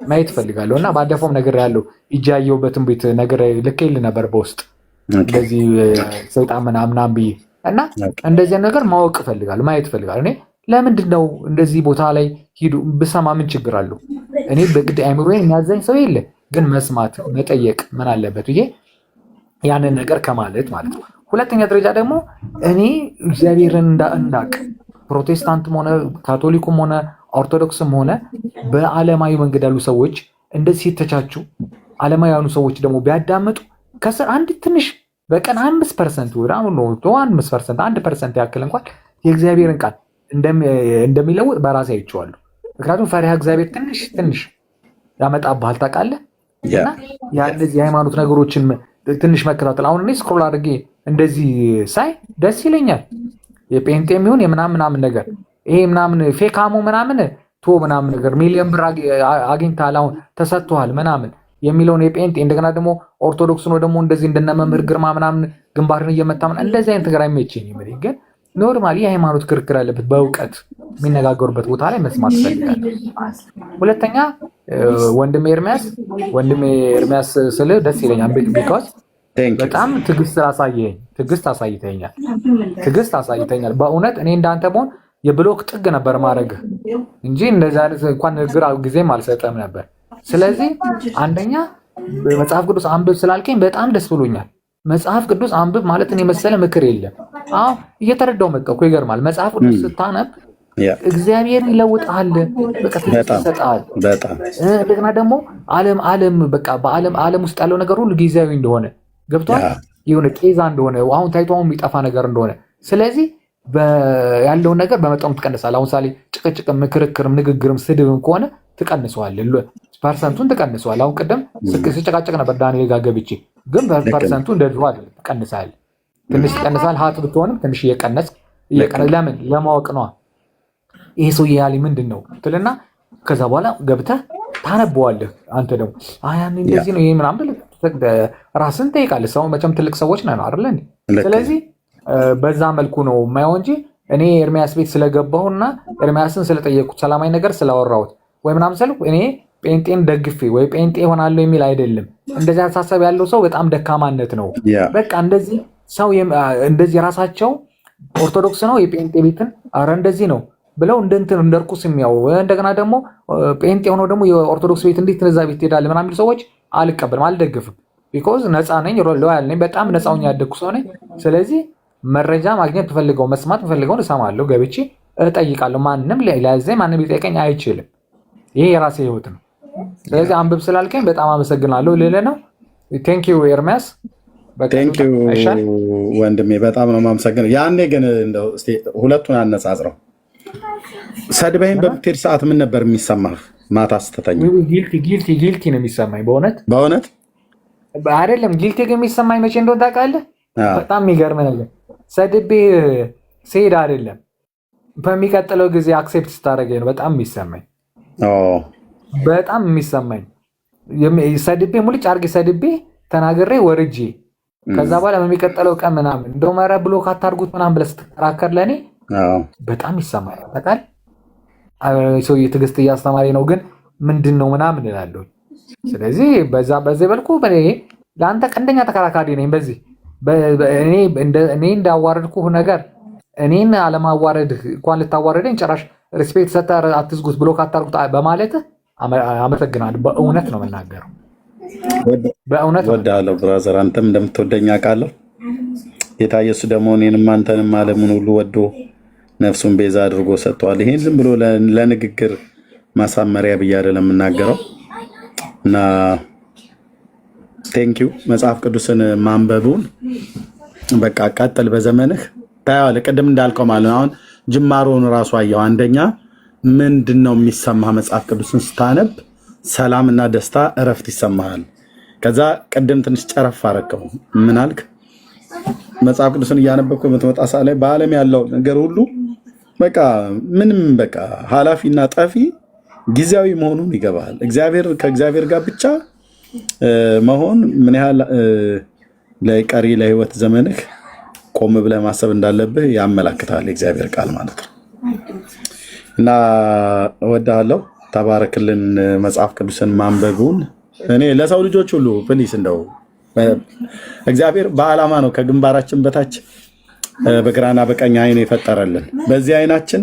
ማየት ፈልጋለሁ እና ባለፈውም ነገር ያለው እጃየውበትን ቤት ነገር ልኬልህ ነበር በውስጥ እንደዚህ ሰይጣን ምናምን ብዬ እና እንደዚህ ነገር ማወቅ ፈልጋለሁ ማየት ፈልጋለሁ። እኔ ለምንድን ነው እንደዚህ ቦታ ላይ ሂዱ ብሰማ ምን ችግር አለው? እኔ በግድ አይምሮዬን የሚያዘኝ ሰው የለ፣ ግን መስማት መጠየቅ ምን አለበት ብዬ ያንን ነገር ከማለት ማለት ነው። ሁለተኛ ደረጃ ደግሞ እኔ እግዚአብሔርን እንዳቅ ፕሮቴስታንትም ሆነ ካቶሊኩም ሆነ ኦርቶዶክስም ሆነ በዓለማዊ መንገድ ያሉ ሰዎች እንደዚህ ሲተቻቹ ዓለማዊ ያሉ ሰዎች ደግሞ ቢያዳምጡ ከስር አንድ ትንሽ በቀን 5% ወደ አሁን ነው 5% 1% ያክል እንኳን የእግዚአብሔርን ቃል እንደሚለውጥ በራሴ አይቼዋለሁ። ምክንያቱም ፈሪሃ እግዚአብሔር ትንሽ ያመጣብሃል ታውቃለህ። እና ያለዚህ የሃይማኖት ነገሮችን ትንሽ መከታተል አሁን እኔ ስክሮል አድርጌ እንደዚህ ሳይ ደስ ይለኛል። የጴንጤ የሚሆን የምናምን ነገር ይሄ ምናምን ፌካሙ ምናምን ምናምን ነገር ሚሊዮን ብር አግኝተሃል አሁን ተሰጥቷል ምናምን የሚለውን የጴንጤ እንደገና ደግሞ ኦርቶዶክስ ነው ደግሞ እንደዚህ እንደነመምህር ግርማ ምናምን ግንባርን እየመታ ምናምን እንደዚህ አይነት ነገር አይመቸኝም። ግን ኖርማሊ የሃይማኖት ክርክር ያለበት በእውቀት የሚነጋገሩበት ቦታ ላይ መስማት ፈልጋለሁ። ሁለተኛ ወንድሜ ኤርሚያስ ስለ ደስ ይለኛል ቢካዝ በጣም ትዕግስት አሳይተኛል። በእውነት እኔ እንዳንተ በሆን የብሎክ ጥግ ነበር ማድረግ እንጂ እንደዚህ አይነት እንኳን ንግግር ጊዜም አልሰጠም ነበር። ስለዚህ አንደኛ መጽሐፍ ቅዱስ አንብብ ስላልከኝ በጣም ደስ ብሎኛል። መጽሐፍ ቅዱስ አንብብ ማለት እኔ መሰለ ምክር የለም። እየተረዳው መጣሁ እኮ ይገርማል። መጽሐፍ ቅዱስ ስታነብ እግዚአብሔር ይለውጣል፣ በቃ ይሰጣል። እንደገና ደግሞ ዓለም በቃ በዓለም ውስጥ ያለው ነገር ሁሉ ጊዜያዊ እንደሆነ ገብቷል። የሆነ ቄዛ እንደሆነ አሁን ታይቷው የሚጠፋ ነገር እንደሆነ ስለዚህ ያለውን ነገር በመጠኑ ትቀንሳል። አሁን ሳሌ ጭቅጭቅም፣ ክርክርም፣ ንግግርም ስድብም ከሆነ ትቀንሰዋል፣ ፐርሰንቱን ትቀንሰዋል። አሁን ቅድም ስጨቃጨቅ ነበር ዳንኤል ጋር ገብቼ፣ ግን ፐርሰንቱ እንደ ድሮ አይደለም፣ ትቀንሳል፣ ትንሽ ትቀንሳል። ሀት ብትሆንም ትንሽ እየቀነስ ለምን ለማወቅ ነዋ። ይሄ ሰውዬ ያለኝ ምንድን ነው ትልና ከዛ በኋላ ገብተህ ታነበዋለህ። አንተ ደግሞ ያኔ እንደዚህ ነው ይሄ ምናምን ራስን ጠይቃለህ። ሰው መቼም ትልቅ ሰዎች ነን አይደለ? ስለዚህ በዛ መልኩ ነው የማየው እንጂ እኔ ኤርሚያስ ቤት ስለገባሁና ኤርሚያስን ስለጠየቁት ሰላማዊ ነገር ስላወራሁት ወይ ምናምን ስልኩ እኔ ጴንጤን ደግፌ ወይ ጴንጤ ሆናለሁ የሚል አይደለም። እንደዚህ አሳሰብ ያለው ሰው በጣም ደካማነት ነው። በቃ እንደዚህ ሰው እንደዚህ ራሳቸው ኦርቶዶክስ ነው የጴንጤ ቤትን አረ እንደዚህ ነው ብለው እንደ ርኩስ የሚያው እንደገና ደግሞ ጴንጤ ሆኖ ደግሞ የኦርቶዶክስ ቤት እንዴት እዛ ቤት ትሄዳለህ ምናምን ሰዎች አልቀበልም፣ አልደግፍም። ቢኮዝ ነፃ ነኝ፣ ሎያል ነኝ፣ በጣም ነፃውኝ ያደግኩ ሰው ነኝ። ስለዚህ መረጃ ማግኘት ብፈልገው መስማት ብፈልገውን እሰማለሁ፣ ገብቼ እጠይቃለሁ። ማንም ሊያዘኝ ማንም ሊጠይቀኝ አይችልም። ይሄ የራሴ ህይወት ነው። ስለዚህ አንብብ ስላልከኝ በጣም አመሰግናለሁ ልልህ ነው። ቴንክ ዩ ኤርሚያስ፣ ቴንክ ዩ ወንድሜ፣ በጣም ነው የማመሰግነው። ያኔ ግን እንደው እስኪ ሁለቱን አነጻጽረው። ሰድበኸኝ በምትሄድ ሰዓት ምን ነበር የሚሰማህ? ማታ ስትተኛ ጊልቲ ነው የሚሰማኝ። በእውነት አይደለም ጊልቲ ግን የሚሰማኝ መቼ እንደሆነ ታውቃለህ? በጣም የሚገርም ነገር ሰድቤ ስሄድ አይደለም በሚቀጥለው ጊዜ አክሴፕት ስታደርገኝ ነው በጣም የሚሰማኝ። በጣም የሚሰማኝ ሰድቤ ሙልጭ አድርጌ ሰድቤ ተናግሬ ወርጄ ከዛ በኋላ በሚቀጥለው ቀን ምናምን እንደው ኧረ ብሎክ አታድርጉት ምናምን ብለህ ስትከራከር ለእኔ በጣም ይሰማኝ። ታውቃለህ ሰውዬ ትዕግስት እያስተማሪ ነው ግን ምንድን ነው ምናምን እላለሁ። ስለዚህ በዚህ በልኩ ለአንተ ቀንደኛ ተከራካሪ ነኝ። በዚህ እኔ እንዳዋረድኩህ ነገር እኔን አለማዋረድ እንኳን ልታዋረደኝ ጭራሽ ሪስፔክት ሰጠህ አትዝጉት ብሎክ አታድርጉት በማለትህ አመሰግናለሁ። በእውነት ነው የምናገረው። በእውነት እወድሃለሁ ብራዘር፣ አንተም እንደምትወደኝ አውቃለሁ። ጌታ ኢየሱስ ደግሞ እኔንም አንተንም ዓለሙን ሁሉ ወዶ ነፍሱን ቤዛ አድርጎ ሰጥቷል። ይሄን ዝም ብሎ ለንግግር ማሳመሪያ ብዬ አይደለም የምናገረው እና ቴንኪዩ። መጽሐፍ ቅዱስን ማንበቡን በቃ ቀጥል፣ በዘመንህ ታየዋለህ። ቅድም እንዳልከው ማለት አሁን ጅማሮውን እራሱ አየው። አንደኛ ምንድን ነው የሚሰማህ? መጽሐፍ ቅዱስን ስታነብ ሰላምና ደስታ፣ እረፍት ይሰማሃል። ከዛ ቀደም ትንሽ ጨረፍ አረከው። ምን አልክ? መጽሐፍ ቅዱስን እያነበብኩ በመጣ ሰዓት ላይ በዓለም ያለው ነገር ሁሉ በቃ ምንም በቃ ኃላፊና ጠፊ ጊዜያዊ መሆኑን ይገባል። ከእግዚአብሔር ጋር ብቻ መሆን ምን ያህል ለቀሪ ለህይወት ዘመንህ ቆም ብለህ ማሰብ እንዳለብህ ያመላክታል የእግዚአብሔር ቃል ማለት ነው። እና እወድሃለሁ። ተባረክልን። መጽሐፍ ቅዱስን ማንበቡን እኔ ለሰው ልጆች ሁሉ ፕሊስ እንደው እግዚአብሔር በዓላማ ነው ከግንባራችን በታች በግራና በቀኝ አይን የፈጠረልን። በዚህ አይናችን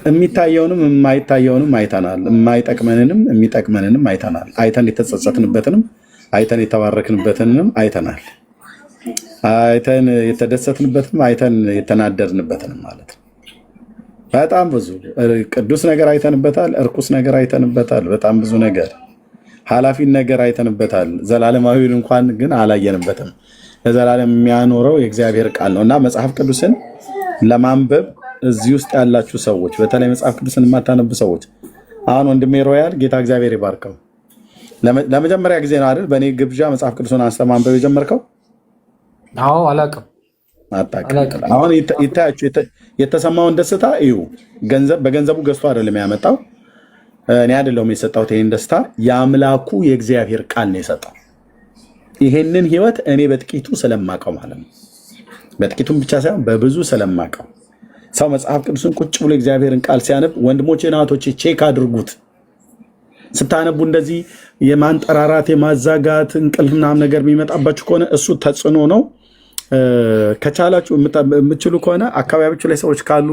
የሚታየውንም የማይታየውንም አይተናል። የማይጠቅመንንም የሚጠቅመንንም አይተናል። አይተን የተጸጸትንበትንም አይተን የተባረክንበትንም አይተናል። አይተን የተደሰትንበትንም አይተን የተናደድንበትንም ማለት ነው። በጣም ብዙ ቅዱስ ነገር አይተንበታል። እርኩስ ነገር አይተንበታል። በጣም ብዙ ነገር ኃላፊን ነገር አይተንበታል። ዘላለማዊን እንኳን ግን አላየንበትም። ለዘላለም የሚያኖረው የእግዚአብሔር ቃል ነው እና መጽሐፍ ቅዱስን ለማንበብ እዚህ ውስጥ ያላችሁ ሰዎች፣ በተለይ መጽሐፍ ቅዱስን የማታነቡ ሰዎች፣ አሁን ወንድሜ ሮያል ጌታ እግዚአብሔር ይባርከው፣ ለመጀመሪያ ጊዜ ነው አይደል በእኔ ግብዣ መጽሐፍ ቅዱስን አንስተ ማንበብ የጀመርከው? አዎ። አላውቅም። አሁን ይታያችሁ የተሰማውን ደስታ እዩ። በገንዘቡ ገዝቶ አይደለም ያመጣው፣ እኔ አይደለሁም የሰጠሁት ይሄን ደስታ፣ የአምላኩ የእግዚአብሔር ቃል ነው የሰጠው። ይሄንን ህይወት እኔ በጥቂቱ ስለማቀው ማለት ነው። በጥቂቱም ብቻ ሳይሆን በብዙ ስለማቀው። ሰው መጽሐፍ ቅዱስን ቁጭ ብሎ እግዚአብሔርን ቃል ሲያነብ ወንድሞቼ ናቶቼ ቼክ አድርጉት። ስታነቡ እንደዚህ የማንጠራራት የማዛጋት እንቅልፍ ምናምን ነገር የሚመጣባችሁ ከሆነ እሱ ተጽዕኖ ነው። ከቻላችሁ የምትችሉ ከሆነ አካባቢያችሁ ላይ ሰዎች ካሉ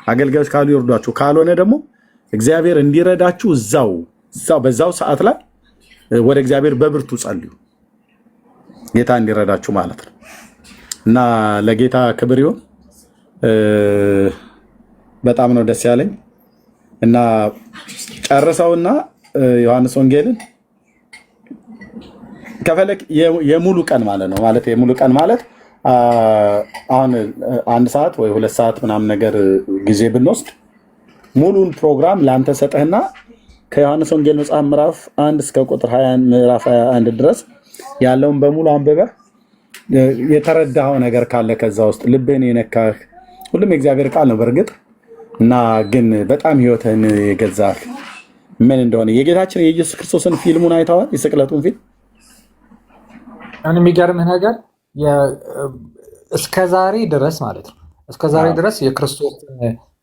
አገልጋዮች ካሉ ይርዷችሁ። ካልሆነ ደግሞ እግዚአብሔር እንዲረዳችሁ በዛው ሰዓት ላይ ወደ እግዚአብሔር በብርቱ ጸልዩ፣ ጌታ እንዲረዳችሁ ማለት ነው። እና ለጌታ ክብር ይሁን። በጣም ነው ደስ ያለኝ። እና ጨርሰውና ዮሐንስ ወንጌልን ከፈለክ የሙሉ ቀን ማለት ነው። ማለት የሙሉ ቀን ማለት አሁን 1 ሰዓት ወይ 2 ሰዓት ምናምን ነገር ጊዜ ብንወስድ ሙሉን ፕሮግራም ላንተ ሰጠህና ከዮሐንስ ወንጌል መጽሐፍ ምዕራፍ 1 እስከ ቁጥር 20 ምዕራፍ 21 ድረስ ያለውን በሙሉ አንብበህ የተረዳኸው ነገር ካለ ከዛ ውስጥ ልብህን የነካህ ሁሉም የእግዚአብሔር ቃል ነው በእርግጥ እና ግን በጣም ህይወትህን የገዛህ ምን እንደሆነ የጌታችን የኢየሱስ ክርስቶስን ፊልሙን አይተዋል? የስቅለቱን ፊልም የሚገርምህ ነገር እስከዛሬ ድረስ ማለት ነው እስከዛሬ ድረስ የክርስቶስ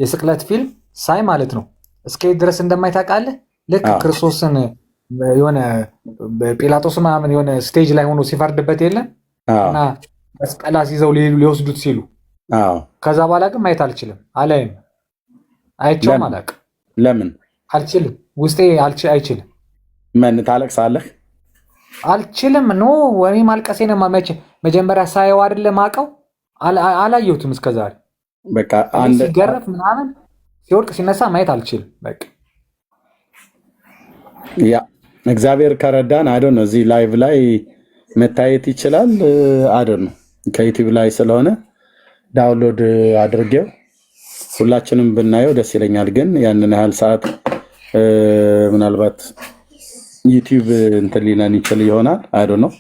የስቅለት ፊልም ሳይ ማለት ነው እስከ ድረስ እንደማይታቃለህ ልክ ክርስቶስን የሆነ ጲላጦስ ምናምን የሆነ ስቴጅ ላይ ሆኖ ሲፈርድበት የለም እና መስቀላስ ይዘው ሊወስዱት ሲሉ ከዛ በኋላ ግን ማየት አልችልም አላይም አይቼውም አላውቅም። ለምን አልችልም? ውስጤ አይችልም። ምን ታለቅሳለህ? አልችልም። ኖ ወኔ ማልቀሴ ነው መጀመሪያ ሳየው አይደለ ማቀው አላየሁትም እስከዛሬ። በቃ አንድ ሲገረፍ ምናምን ሲወድቅ ሲነሳ ማየት አልችልም። በቃ ያ እግዚአብሔር ከረዳን አይዶ ነው እዚህ ላይቭ ላይ መታየት ይችላል። አይዶ ነው ከዩቲዩብ ላይ ስለሆነ ዳውንሎድ አድርጌው ሁላችንም ብናየው ደስ ይለኛል። ግን ያንን ያህል ሰዓት ምናልባት ዩቲዩብ እንትን ሊለን ይችል ይሆናል። አይዶ ነው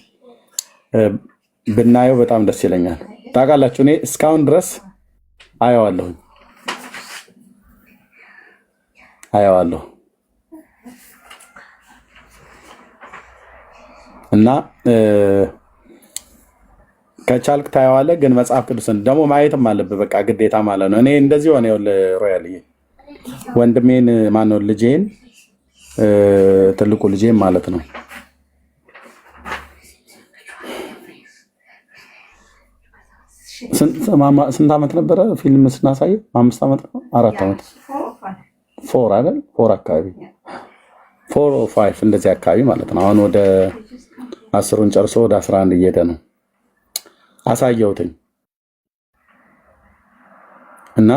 ብናየው በጣም ደስ ይለኛል። ታውቃላችሁ እኔ እስካሁን ድረስ አየዋለሁ እና ከቻልክ ታየዋለህ። ግን መጽሐፍ ቅዱስን ደግሞ ማየትም አለብህ በቃ ግዴታ ማለት ነው። እኔ እንደዚህ ሆነ ሮያል ወንድሜን ማነው ልጄን ትልቁ ልጄን ማለት ነው ስንት ዓመት ነበረ ፊልም ስናሳየው? 5 ዓመት ነው 4 ዓመት 4 አይደል 4 አካባቢ 4 or 5 እንደዚህ አካባቢ ማለት ነው። አሁን ወደ 10ን ጨርሶ ወደ 11 እየሄደ ነው። አሳየውትኝ እና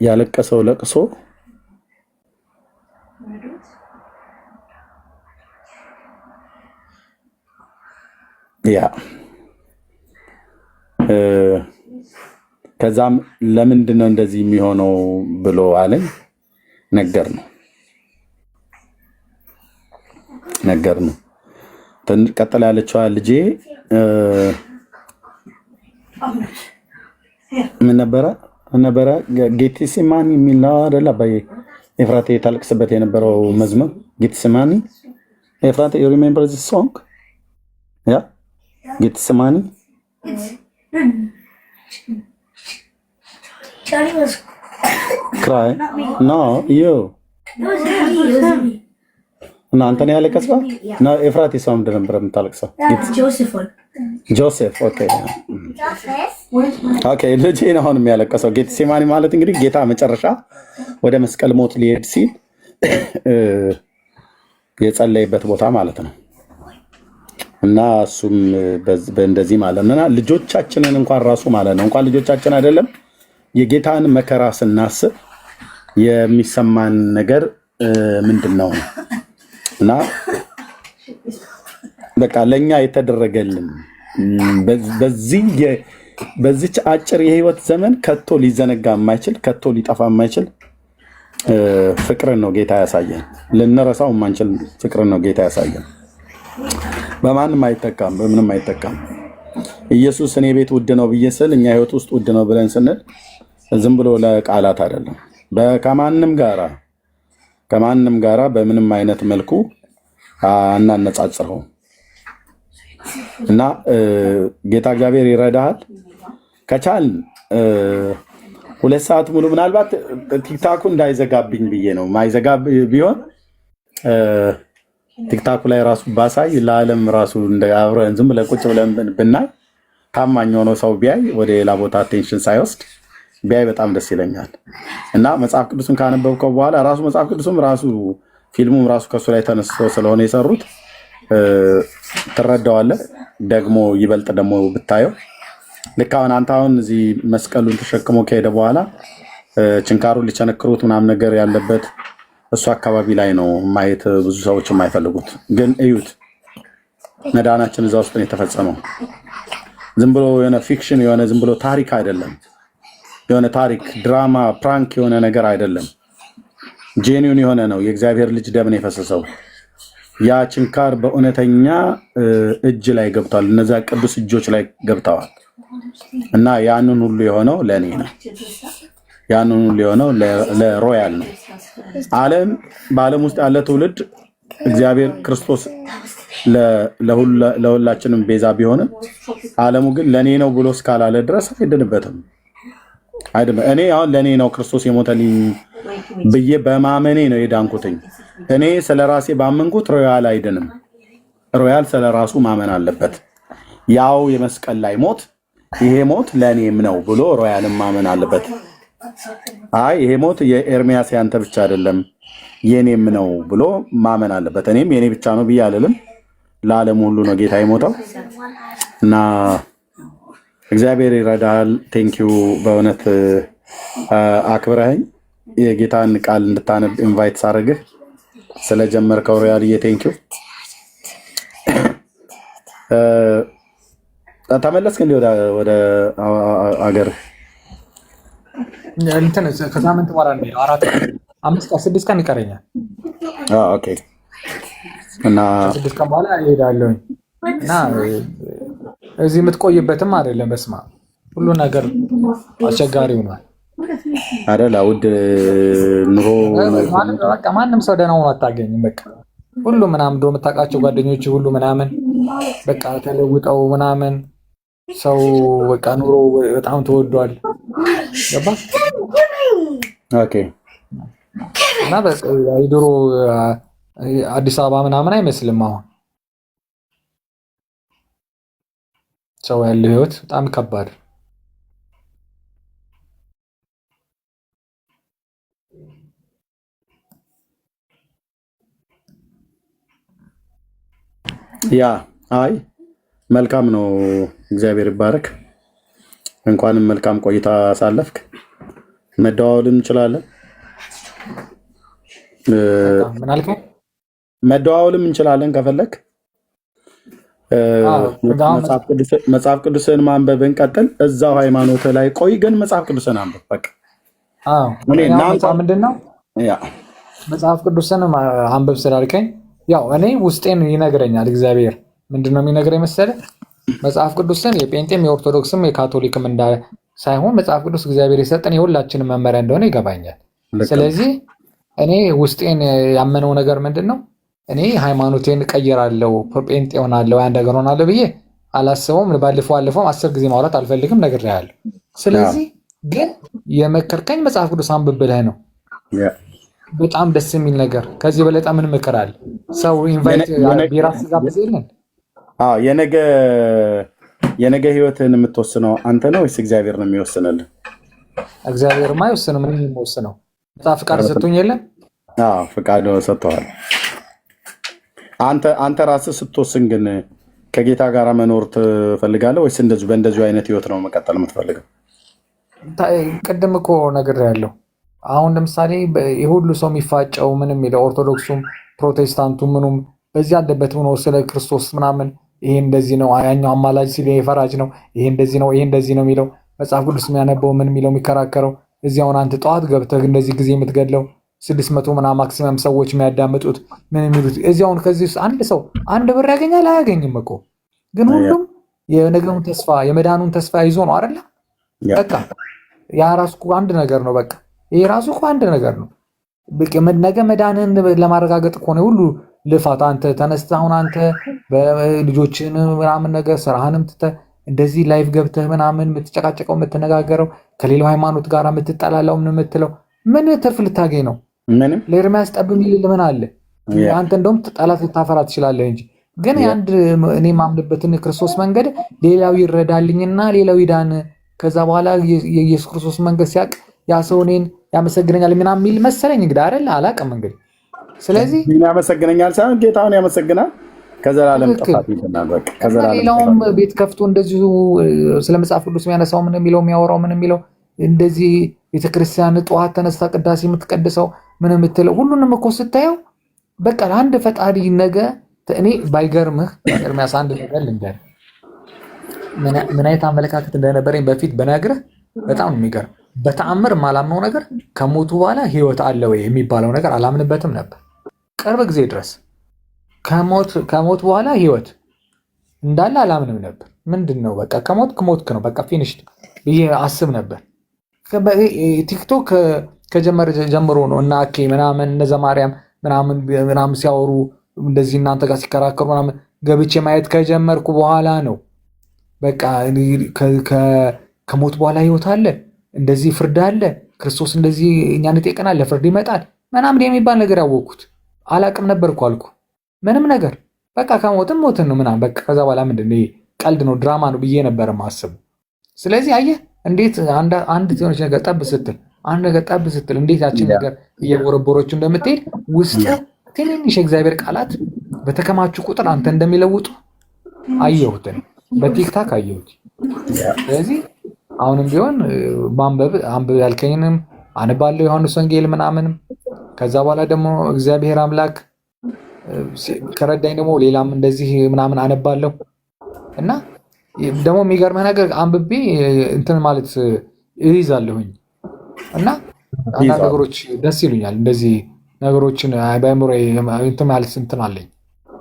ያለቀሰው ለቅሶ ያ ከዛም ለምንድን ነው እንደዚህ የሚሆነው ብሎ አለኝ። ነገር ነው ቀጥላ ያለችዋ ልጄ ምን ነበረ ጌቴሴማኒ የሚል ነው አይደል? አባዬ ኤፍራቴ ታለቅስበት የነበረው መዝሙር ጌቴሴማኒ። ኤፍራቴ you remember this song? Yeah? ጌቴሴማኒ cry? No, you. እና አንተ ነው ያለቀስከው? ነው ኤፍራቴ ሰው ነበር የምታለቅሰው? ጆሴፍ ኦኬ ኦኬ። ልጄ ነው አሁን የሚያለቀሰው። ጌቴሴማኒ ማለት እንግዲህ ጌታ መጨረሻ ወደ መስቀል ሞት ሊሄድ ሲል የጸለይበት ቦታ ማለት ነው። እና እሱም በእንደዚህ ማለት ነውና ልጆቻችንን እንኳን ራሱ ማለት ነው እንኳን ልጆቻችን አይደለም የጌታን መከራ ስናስብ የሚሰማን ነገር ምንድነው? እና በቃ ለኛ የተደረገልን በዚች አጭር የህይወት ዘመን ከቶ ሊዘነጋ የማይችል ከቶ ሊጠፋ የማይችል ፍቅርን ነው ጌታ ያሳየን። ልንረሳው የማንችል ፍቅርን ነው ጌታ ያሳየን። በማንም አይተካም፣ በምንም አይተካም። ኢየሱስ እኔ ቤት ውድ ነው ብዬ ስል እኛ ህይወት ውስጥ ውድ ነው ብለን ስንል ዝም ብሎ ለቃላት አይደለም። ከማንም ጋራ በምንም አይነት መልኩ አናነጻጽረው እና ጌታ እግዚአብሔር ይረዳሃል። ከቻል 2 ሰዓት ሙሉ ምናልባት ቲክታኩ እንዳይዘጋብኝ ብዬ ነው። ማይዘጋ ቢሆን ቲክታኩ ላይ ራሱ ባሳይ ለዓለም ራሱ አብረን ዝም ብለን ቁጭ ብለን ብናይ ታማኝ ሆኖ ሰው ቢያይ ወደ ሌላ ቦታ አቴንሽን ሳይወስድ ቢያይ በጣም ደስ ይለኛል። እና መጽሐፍ ቅዱስን ካነበብከው በኋላ ራሱ መጽሐፍ ቅዱስም ራሱ ፊልሙም ራሱ ከሱ ላይ ተነስቶ ስለሆነ የሰሩት ትረዳዋለህ። ደግሞ ይበልጥ ደግሞ ብታየው ልክ አሁን አንተ አሁን እዚህ መስቀሉን ተሸክሞ ከሄደ በኋላ ችንካሩን ሊቸነክሩት ምናምን ነገር ያለበት እሱ አካባቢ ላይ ነው ማየት ብዙ ሰዎች የማይፈልጉት። ግን እዩት፣ መዳናችን እዛ ውስጥ ነው የተፈጸመው። ዝም ብሎ የሆነ ፊክሽን የሆነ ዝም ብሎ ታሪክ አይደለም። የሆነ ታሪክ ድራማ ፕራንክ የሆነ ነገር አይደለም። ጄኒውን የሆነ ነው። የእግዚአብሔር ልጅ ደም ነው የፈሰሰው። ያ ችንካር በእውነተኛ እጅ ላይ ገብቷል። እነዛ ቅዱስ እጆች ላይ ገብተዋል። እና ያንን ሁሉ የሆነው ለኔ ነው። ያንን ሁሉ የሆነው ለሮያል ነው። በዓለም ውስጥ ያለ ትውልድ እግዚአብሔር ክርስቶስ ለሁላችንም ቤዛ ቢሆንም ዓለሙ ግን ለኔ ነው ብሎ እስካላለ ድረስ አይድንበትም። እኔ አሁን ለኔ ነው ክርስቶስ የሞተልኝ ብዬ በማመኔ ነው የዳንኩትኝ። እኔ ስለራሴ ባመንኩት ሮያል አይድንም። ሮያል ስለራሱ ማመን አለበት። ያው የመስቀል ላይ ሞት ይሄ ሞት ለኔም ነው ብሎ ሮያልም ማመን አለበት። አይ ይሄ ሞት የኤርሚያስ ያንተ ብቻ አይደለም የኔም ነው ብሎ ማመን አለበት። እኔም የኔ ብቻ ነው ብዬ አልልም። ለዓለም ሁሉ ነው ጌታ የሞተው እና እግዚአብሔር ይረዳል። ቴንኪዩ በእውነት አክብረኸኝ የጌታን ቃል እንድታነብ ኢንቫይት ሳደርግህ ስለጀመርከው ሮያልዬ ቴንኪዩ። ተመለስክ እንዴ ወደ አገር? እንትን ከሳምንት በኋላ ነው 4-5-6 ቀን ይቀረኛል። ኦኬ። እና 6 ቀን በኋላ እሄዳለሁ እና እዚህ የምትቆይበትም አይደለም። በስማ ሁሉ ነገር አስቸጋሪ ሆኗል አይደል? ውድ ኑሮ በቃ ማንም ሰው ደህና ሆኖ አታገኝም። በቃ ሁሉ ምናምን እንደው የምታውቃቸው ጓደኞች ሁሉ ምናምን በቃ ተለውጠው ምናምን ሰው በቃ ኑሮ በጣም ተወዷል። ገባ? ኦኬ። እና በቃ የድሮ አዲስ አበባ ምናምን አይመስልም አሁን ሰው ያለው ህይወት በጣም ከባድ። ያ አይ መልካም ነው። እግዚአብሔር ይባረክ። እንኳንም መልካም ቆይታ አሳለፍክ። መደዋወልም እንችላለን። ምን አልከኝ? መደዋወልም እንችላለን ከፈለክ። መጽሐፍ ቅዱስን ማንበብን ቀጥል። እዛው ሃይማኖት ላይ ቆይ፣ ግን መጽሐፍ ቅዱስን አንብብ። በቃ ምንድነው መጽሐፍ ቅዱስን አንብብ ስላልከኝ ያው እኔ ውስጤን ይነግረኛል እግዚአብሔር ምንድነው የሚነግረኝ መሰለህ? መጽሐፍ ቅዱስን የጴንጤም የኦርቶዶክስም የካቶሊክም ሳይሆን መጽሐፍ ቅዱስ እግዚአብሔር የሰጠን የሁላችንም መመሪያ እንደሆነ ይገባኛል። ስለዚህ እኔ ውስጤን ያመነው ነገር ምንድነው? እኔ ሃይማኖቴን ቀይራለሁ፣ ጴንጤ ሆናለሁ፣ ያን ነገር ሆናለሁ ብዬ አላስበውም። ባለፈው 10 ጊዜ ማውራት አልፈልግም ነግሬሃለሁ። ስለዚህ ግን የመከርከኝ መጽሐፍ ቅዱስ አንብብ ብለህ ነው። በጣም ደስ የሚል ነገር ከዚህ በለጠ ምን ምክር አለ? ሰው ኢንቫይት ቢራ ሲጋብዝ የለን? አዎ የነገ ህይወትን የምትወስነው አንተ ነው ወይስ እግዚአብሔር ነው የሚወስንልህ? እግዚአብሔርማ አይወስንም። ምን የሚወስነው? መጽሐፍ ፍቃድ ሰጥቶኝ የለን? አዎ ፍቃድ ሰጥተዋል። አንተ ራስህ ስትወስን ግን ከጌታ ጋር መኖር ትፈልጋለህ ወይስ በእንደዚሁ አይነት ህይወት ነው መቀጠል የምትፈልገው? ቅድም እኮ ነግሬሃለሁ። አሁን ለምሳሌ የሁሉ ሰው የሚፋጨው ምንም የሚለው ኦርቶዶክሱም ፕሮቴስታንቱ ምኑም በዚህ አለበት ሆኖ ስለ ክርስቶስ ምናምን ይሄ እንደዚህ ነው፣ ያኛው አማላጅ ሲል ይሄ ፈራጅ ነው፣ ይሄ እንደዚህ ነው፣ ይሄ እንደዚህ ነው የሚለው መጽሐፍ ቅዱስ የሚያነበው ምን የሚለው የሚከራከረው እዚያውን አንተ ጠዋት ገብተህ እንደዚህ ጊዜ የምትገድለው 600 ምናምን ማክሲመም ሰዎች የሚያዳምጡት ምን የሚሉት እዚያውን ከዚህ ውስጥ አንድ ሰው አንድ ብር ያገኛል አያገኝም እኮ ግን ሁሉም የነገውን ተስፋ የመዳኑን ተስፋ ይዞ ነው አይደለ? በቃ ያ ራሱ እኮ አንድ ነገር ነው። በቃ ይሄ ራሱ እኮ አንድ ነገር ነው። በቃ ነገ መዳንህን ለማረጋገጥ እኮ ነው ሁሉ ልፋት። አንተ ተነስተህ አሁን አንተ በልጆችን ምናምን ነገር ስራህንም ትተህ እንደዚህ ላይቭ ገብተህ ምናምን የምትጨቃጨቀው የምትነጋገረው ከሌላው ሃይማኖት ጋር የምትጠላላው ምን የምትለው ምን ትርፍ ልታገኝ ነው? ለኤርሚያስ ጠብ የሚል ምን አለ? አንተ እንደውም ጠላት ልታፈራ ትችላለህ እንጂ ግን አንድ እኔ ማምንበትን ክርስቶስ መንገድ ሌላው ይረዳልኝና ሌላው ይዳን ከዛ በኋላ የኢየሱስ ክርስቶስ መንገድ ሲያቅ ያ ሰው እኔን ያመሰግነኛል ምናምን የሚል መሰለኝ። እንግዲህ አይደል አላውቅም። እንግዲህ ስለዚህ ያመሰግነኛል ሳይሆን ጌታውን ያመሰግናል ከዘላለም ጥፋት ይተናል። በቃ ከዘላለም ሌላውም ቤት ከፍቶ እንደዚሁ ስለ መጽሐፍ ቅዱስ የሚያነሳው ምን የሚለው የሚያወራው ምን የሚለው እንደዚህ ቤተክርስቲያን ጠዋት ተነስታ ቅዳሴ የምትቀድሰው ምን የምትለው ሁሉንም እኮ ስታየው በቃ ለአንድ ፈጣሪ ነገ እኔ ባይገርምህ ኤርሚያስ አንድ ነገር ልንገርህ፣ ምን አይነት አመለካከት እንደነበረኝ በፊት በነግርህ በጣም የሚገርም በተአምር ማላምነው ነገር ከሞቱ በኋላ ህይወት አለ ወይ የሚባለው ነገር አላምንበትም ነበር ቅርብ ጊዜ ድረስ። ከሞት በኋላ ህይወት እንዳለ አላምንም ነበር። ምንድነው በቃ ከሞትክ ነው በቃ ፊኒሽድ ብዬ አስብ ነበር። ቲክቶክ ከጀመረ ጀምሮ ነው እና አኬ ምናምን እነ ዘማርያም ምናምን ሲያወሩ እንደዚህ እናንተ ጋር ሲከራከሩ ምናምን ገብቼ ማየት ከጀመርኩ በኋላ ነው በቃ ከሞት በኋላ ህይወት አለ፣ እንደዚህ ፍርድ አለ፣ ክርስቶስ እንደዚህ እኛን ይጠይቀናል፣ ለፍርድ ይመጣል ምናምን የሚባል ነገር ያወቅኩት። አላቅም ነበርኩ አልኩ ምንም ነገር በቃ ከሞትም ሞትን ነው ምናምን በቃ ከዛ በኋላ ምንድነው ይሄ ቀልድ ነው ድራማ ነው ብዬ ነበር ማስብ። ስለዚህ አየህ እንዴት አንድ ትሆነች ነገር ጠብ ስትል እንዴት ያችን ነገር እየቦረቦረችው እንደምትሄድ ውስጥ ትንንሽ የእግዚአብሔር ቃላት በተከማቹ ቁጥር አንተ እንደሚለውጡ አየሁት፣ በቲክታክ አየሁት። ስለዚህ አሁንም ቢሆን አንብብ ያልከኝንም አንባለሁ ዮሐንስ ወንጌል ምናምንም ከዛ በኋላ ደግሞ እግዚአብሔር አምላክ ከረዳኝ ደግሞ ሌላም እንደዚህ ምናምን አነባለሁ እና ደግሞ የሚገርመህ ነገር አንብቤ እንትን ማለት እይዛለሁኝ እና አንዳንድ ነገሮች ደስ ይሉኛል። እንደዚህ ነገሮችን በአእምሮዬ እንትን ማለት እንትን አለኝ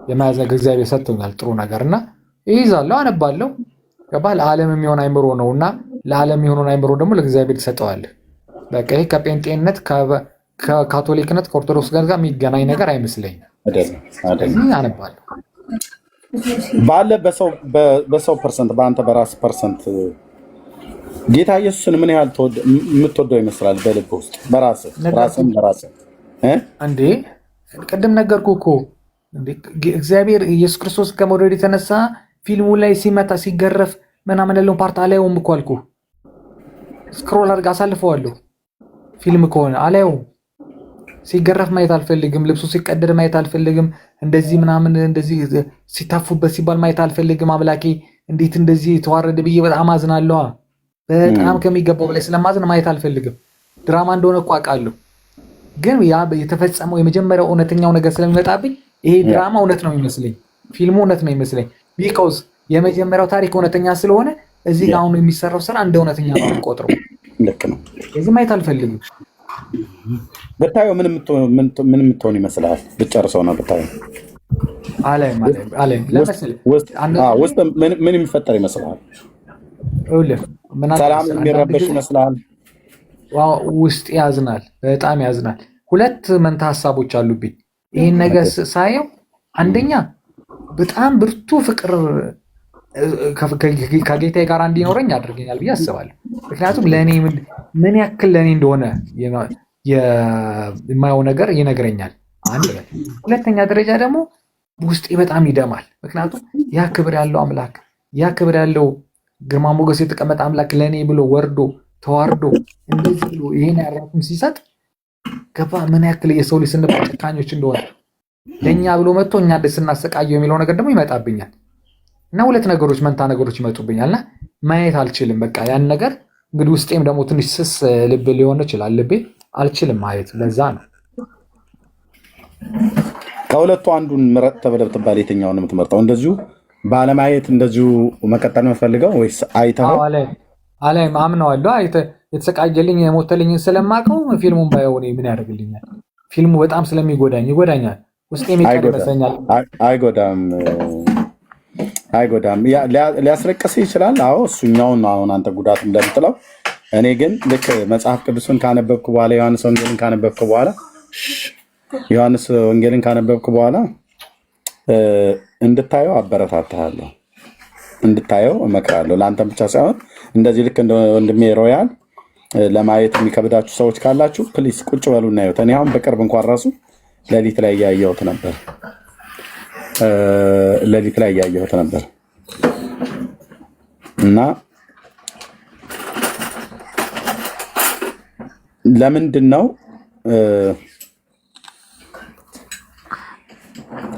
የመያዝ ነገር እግዚአብሔር ሰጥቶኛል ጥሩ ነገር እና እይዛለሁ፣ አነባለሁ። ገባህ? ለዓለም የሚሆን አእምሮ ነው እና ለዓለም የሚሆነውን አእምሮ ደግሞ ለእግዚአብሔር ትሰጠዋለህ። በቃ ይሄ ከጴንጤነት ከካቶሊክነት ከኦርቶዶክስ ጋር የሚገናኝ ነገር አይመስለኝም። አነባለሁ ባለ በሰው ፐርሰንት በአንተ በራስ ፐርሰንት ጌታ ኢየሱስን ምን ያህል የምትወደው ይመስላል? በልብ ውስጥ በራስህ እንዴ ቅድም ነገርኩህ እኮ እግዚአብሔር ኢየሱስ ክርስቶስ ከመውደድ የተነሳ ፊልሙ ላይ ሲመታ ሲገረፍ ምናምን ያለውን ፓርት አላየውም እኮ አልኩህ። ስክሮል አድርግ አሳልፈዋለሁ። ፊልም ከሆነ አላየውም። ሲገረፍ ማየት አልፈልግም። ልብሱ ሲቀደድ ማየት አልፈልግም። እንደዚህ ምናምን እንደዚህ ሲታፉበት ሲባል ማየት አልፈልግም። አምላኬ እንዴት እንደዚህ ተዋረደ ብዬ በጣም አዝናለሁ። በጣም ከሚገባው በላይ ስለማዝን ማየት አልፈልግም። ድራማ እንደሆነ እኮ አውቃለሁ፣ ግን ያ የተፈጸመው የመጀመሪያው እውነተኛው ነገር ስለሚመጣብኝ ይሄ ድራማ እውነት ነው የሚመስለኝ፣ ፊልሙ እውነት ነው የሚመስለኝ። ቢኮዝ የመጀመሪያው ታሪክ እውነተኛ ስለሆነ እዚህ አሁን የሚሰራው ስራ እንደ እውነተኛ ነው የምቆጥረው። ልክ ነው። እዚህ ማየት አልፈልግም። ብታየው ምን የምትሆን ይመስልሃል? ብትጨርሰው ነው ብታየው ውስጥ ምን የሚፈጠር ይመስላል? ሰላም የሚረበሽ ይመስላል። ውስጥ ያዝናል፣ በጣም ያዝናል። ሁለት መንታ ሀሳቦች አሉብኝ ይህን ነገር ሳየው። አንደኛ በጣም ብርቱ ፍቅር ከጌታዬ ጋር እንዲኖረኝ ያደርገኛል ብዬ አስባለሁ። ምክንያቱም ለእኔ ምን ያክል ለእኔ እንደሆነ የማየው ነገር ይነግረኛል። አንድ ሁለተኛ ደረጃ ደግሞ ውስጤ በጣም ይደማል። ምክንያቱም ያ ክብር ያለው አምላክ፣ ያ ክብር ያለው ግርማ ሞገስ የተቀመጠ አምላክ ለእኔ ብሎ ወርዶ ተዋርዶ እንደዚህ ብሎ ይሄን ያራቱን ሲሰጥ ገባ ምን ያክል የሰው ልጅ ስንባል ጨካኞች እንደሆነ ለእኛ ብሎ መጥቶ እኛ ስናሰቃየው የሚለው ነገር ደግሞ ይመጣብኛል። እና ሁለት ነገሮች መንታ ነገሮች ይመጡብኛል እና ማየት አልችልም። በቃ ያን ነገር እንግዲህ ውስጤም ደግሞ ትንሽ ስስ ልብ ሊሆን ይችላል። ልቤ አልችልም ማየት። ለዛ ነው ከሁለቱ አንዱን ምረጥ ተብለህ ብትባል የትኛውን ነው የምትመርጠው? እንደዚሁ ባለማየት እንደዚሁ መቀጠል ነው የምፈልገው ወይስ አይተኸው? አላይም አምነዋለሁ። የተሰቃየልኝ የሞተልኝ ስለማውቀው ፊልሙን ባየው እኔ ምን ያደርግልኛል? ፊልሙ በጣም ይጎዳኛል። ውስጤ የሚቀር ይመስለኛል። አይጎዳም። ሊያስለቅስ ይችላል። አዎ እሱኛውን አሁን አንተ ጉዳት እንደምትለው፣ እኔ ግን ልክ መጽሐፍ ቅዱስን ካነበብኩ በኋላ ዮሐንስ ወንጌልን ካነበብኩ በኋላ እንድታየው አበረታታለሁ፣ እንድታየው እመክራለሁ። ለአንተም ብቻ ሳይሆን እንደዚህ ልክ እንደ ወንድሜ ሮያል ለማየት የሚከብዳችሁ ሰዎች ካላችሁ ፕሊስ ቁጭ በሉና እዩት። እኔ አሁን በቅርብ እንኳን ራሱ ሌሊት ላይ እያየሁት ነበር እና ለምንድን ነው